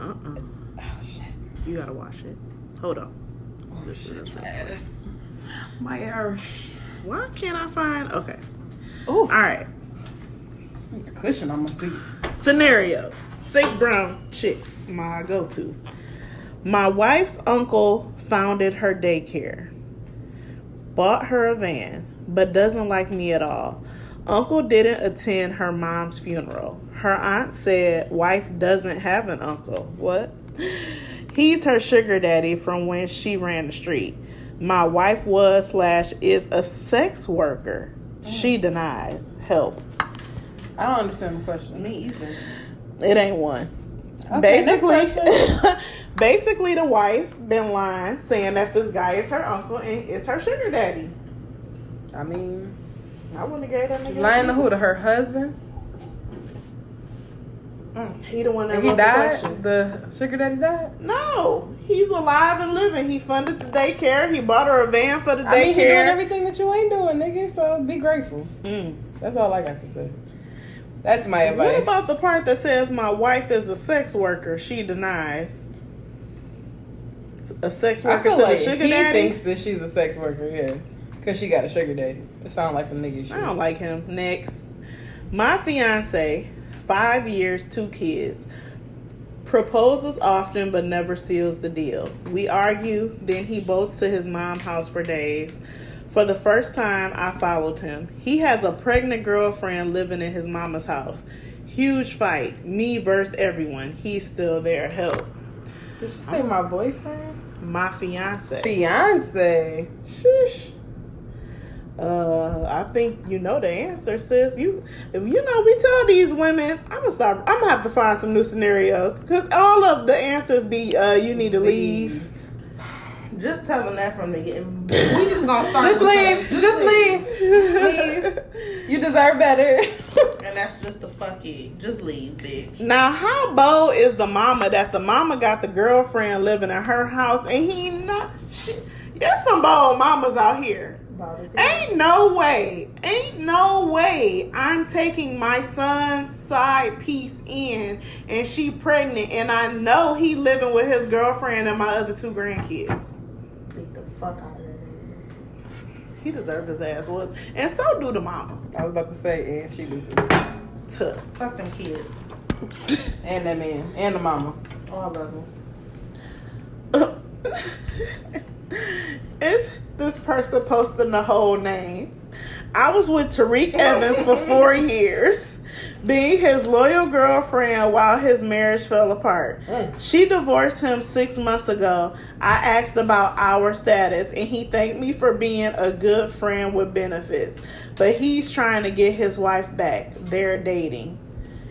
Oh shit! You gotta wash it. Hold on. My air. Why can't I find? Okay. Ooh. All right. A cushion on my seat. Scenario: 6 brown chicks. My go-to. My wife's uncle founded her daycare. Bought her a van, but doesn't like me at all. Uncle didn't attend her mom's funeral. Her aunt said wife doesn't have an uncle. What? He's her sugar daddy from when she ran the street. My wife was/is a sex worker. She denies. Help. I don't understand the question. Me either. It ain't one. Okay, next Basically, the wife been lying, saying that this guy is her uncle and is her sugar daddy. I mean, I wouldn't have gave that nigga. lying to who? To her husband? He the one that And he wrote the died? question. The sugar daddy died? No, he's alive and living. He funded the daycare. He bought her a van for the daycare. I mean, he doing everything that you ain't doing, nigga, so be grateful. Mm. That's all I got to say. That's my advice. What about the part that says my wife is a sex worker? She denies. A sex I worker feel to like the sugar he daddy? thinks that she's a sex worker, yeah. Because she got a sugar daddy. It sounds like some nigga shit. I don't like him. Next. My fiance, 5 years, 2 kids. Proposes often but never seals the deal. We argue, then he boats to his mom's house for days. For the first time, I followed him. He has a pregnant girlfriend living in his mama's house. Huge fight. Me versus everyone. He's still there. Help. Did she say my boyfriend? My fiance. Fiance. Shush. I think you know the answer, sis. We tell these women, I'm gonna have to find some new scenarios because all of the answers be you need to leave. Just tell them that from the beginning. We just gonna start. Just leave. Just leave. Leave. You deserve better. And that's just the fuck it. Just leave, bitch. Now, how bold is the mama that the mama got the girlfriend living in her house and he not? There's some bold mamas out here. Ain't no way I'm taking my son's side piece in and she pregnant and I know he living with his girlfriend and my other 2 grandkids. Beat the fuck out of that. He deserved his ass whooped. And so do the mama. I was about to say, and she do too. Tuh. Fuck them kids. And that man. And the mama. All of them. Is this person posting the whole name? I was with Tariq Evans for 4 years, being his loyal girlfriend while his marriage fell apart. She divorced him 6 months ago. I asked about our status, and he thanked me for being a good friend with benefits. But he's trying to get his wife back. They're dating.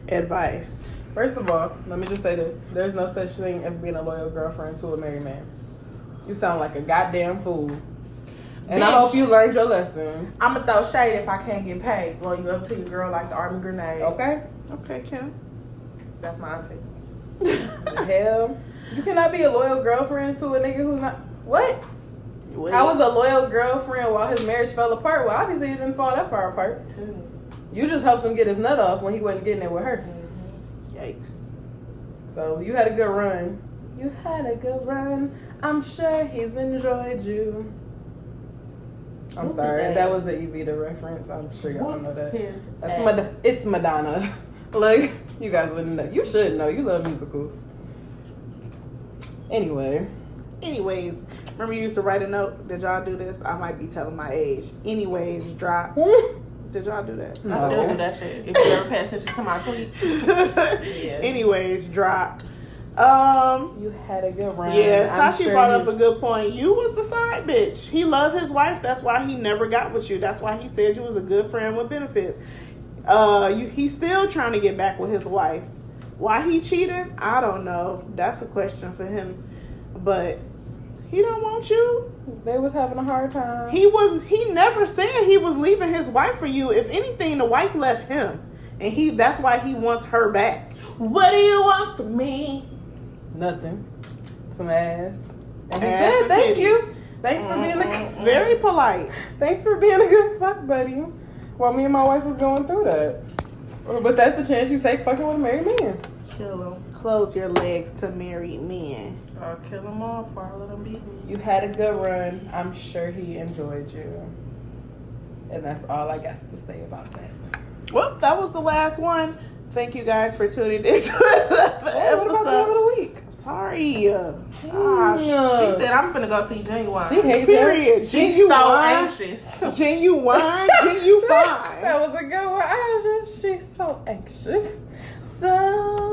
Advice. First of all, let me just say this. There's no such thing as being a loyal girlfriend to a married man. You sound like a goddamn fool. And I Bitch. hope you learned your lesson. I'm gonna throw shade if I can't get paid. Blow you up to your girl like the Army grenade. Okay? Okay, Kim. That's my auntie. The hell? You cannot be a loyal girlfriend to a nigga who's not... What? I was a loyal girlfriend while his marriage fell apart. Well, obviously it didn't fall that far apart. You just helped him get his nut off when he wasn't getting it with her. Yikes. So you had a good run. You had a good run. I'm sure he's enjoyed you. I'm sorry. That was the Evita reference. I'm sure y'all know that. It's Madonna. Like, you guys wouldn't know. You should know. You love musicals. Anyways, remember you used to write a note? Did y'all do this? I might be telling my age. Anyways, drop. Did y'all do that? No. I still do that shit. If you ever pay attention to my tweets. Yeah. Anyways, drop. You had a good run. Yeah, I'm Tashi sure brought up a good point. You was the side bitch. He loved his wife. That's why he never got with you. That's why he said you was a good friend with benefits. He's still trying to get back with his wife. Why he cheating? I don't know. That's a question for him. But he don't want you. They was having a hard time. He never said he was leaving his wife for you. If anything, the wife left him. And that's why he wants her back. What do you want from me? Nothing. Some ass. And he Ass said, and thank titties. you. Thanks for being a Very polite. Thanks for being a good fuck buddy. While me and my wife was going through that. But that's the chance you take fucking with a married man. Kill him. Close your legs to married men. Or kill them all before I let them beat me. You had a good run. I'm sure he enjoyed you. And that's all I got to say about that. Well, that was the last one. Thank you guys for tuning in to another What about the episode. of the week? Sorry. Gosh. She said, I'm finna go see Genuine. She hates Period. She's Genuine. so anxious. Genuine. Genuine. That was a good one. She's so anxious. So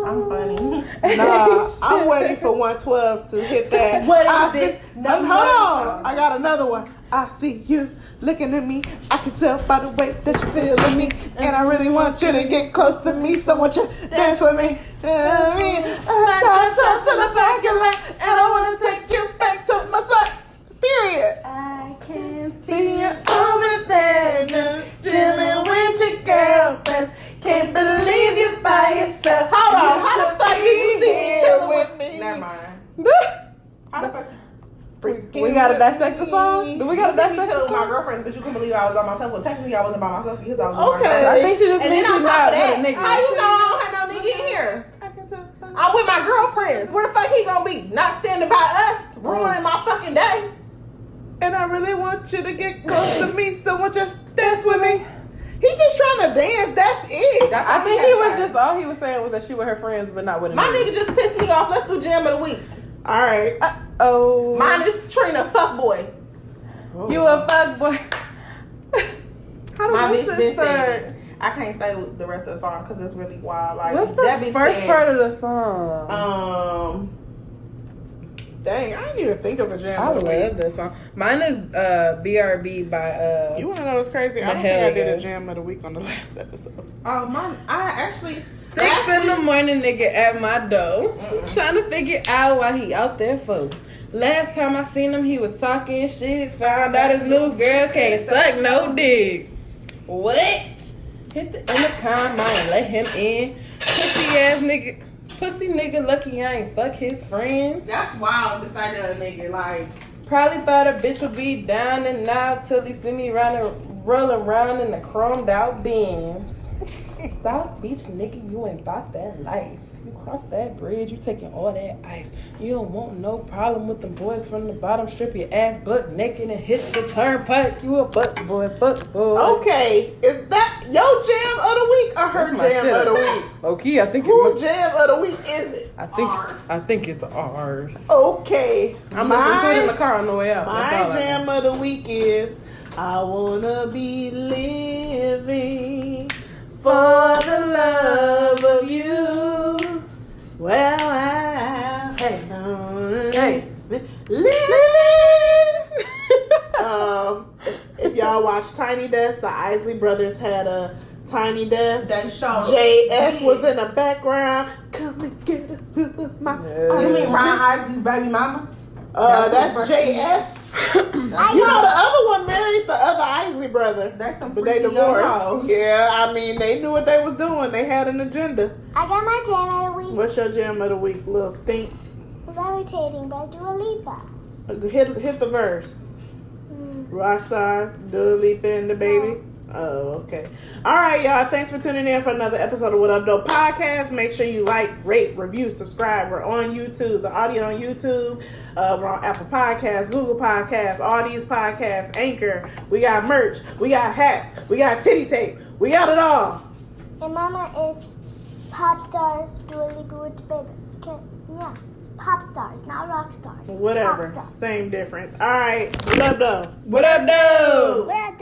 I'm funny. Nah, I'm waiting for 112 to hit that. What is I this? see- No, Hold no. on. I got another one. I see you looking at me. I can tell by the way that you're feeling me. And I really want you to get close to me. So won't you dance with me? Sometimes in the parking lot. And I want to take you back to my spot. Period. I can See you over there. Just chilling with your girlfriends. Can't believe you by yourself. Hold on, You how the should fuck be you see me here chilling with with me? Never mind. How the fuck we gotta dissect the song? Do we gotta you see me dissect chill the with my song? girlfriends, but you couldn't believe I was by myself. Well, technically I wasn't by myself because I was with Okay. my I think she just And means then she's on top not of with a that, nigga. how you know I don't have no nigga in here? I'm with my girlfriends. Where the fuck he gonna be? Not standing by us, ruining my fucking day. And I really want you to get close to me. So won't you dance with me? He just trying to dance. That's it. That's I all think had he to was say. just all he was saying was that she with her friends, but not with a My nigga. nigga just pissed me off. Let's do jam of the week. All right. Oh, Mine is Trina fuckboy. you a fuck boy. How My do we bitch been start? saying it. I can't say the rest of the song because it's really wild. Like What's that the bitch first said, part of the song? Dang, I didn't even think of a jam. I of the week. love this song. Mine is BRB by You want to know what's crazy? I don't think I did a jam of the week on the last episode. mine. I actually 6 in the morning, nigga at my door. Trying to figure out why he out there for. Last time I seen him, he was talking shit. Found out his new girl can't suck no dick. What? Hit the intercom, I ain't let him in. Pussy nigga lucky I ain't fuck his friends. That's wild to say to a nigga, like. Probably thought a bitch would be down and out till he see me roll around in the chromed out Benz. South Beach nigga, you ain't about that life. You cross that bridge, you taking all that ice. You don't want no problem with them boys from the bottom. Strip your ass butt naked and hit the turnpike. You a fuck boy. Okay, is that your jam of the week or her That's my jam shit. of the week? Okay, I think Who jam of the week is it? I think it's ours. Okay, I'm listening to it in the car on the way out. My That's all I jam of the week is I wanna be living for the love of you. Well, Hey. living. If y'all watch Tiny Desk, the Isley Brothers had a Tiny Desk. That show. JS was in the background. Come and get a my. You mean Ryan Isley's baby mama? That's what JS. You know the other one married the other Isley brother. That's some But they freaky young divorced. hoes. Yeah, I mean they knew what they was doing. They had an agenda. I got my jam of the week. What's your jam of the week, Lil Stink? Levitating by Dua Lipa. Hit the verse. Rockstars, Dua Lipa and the baby. Oh, okay. All right, y'all. Thanks for tuning in for another episode of What Up Doe Podcast. Make sure you like, rate, review, subscribe. We're on YouTube, the audio on YouTube. We're on Apple Podcasts, Google Podcasts, all these podcasts, Anchor. We got merch. We got hats. We got titty tape. We got it all. And Mama is pop star Dua Lipa with the babies. Okay, yeah, pop stars, not rock stars. Whatever. Pop stars. Same difference. All right. What up, though? What up, though? What up,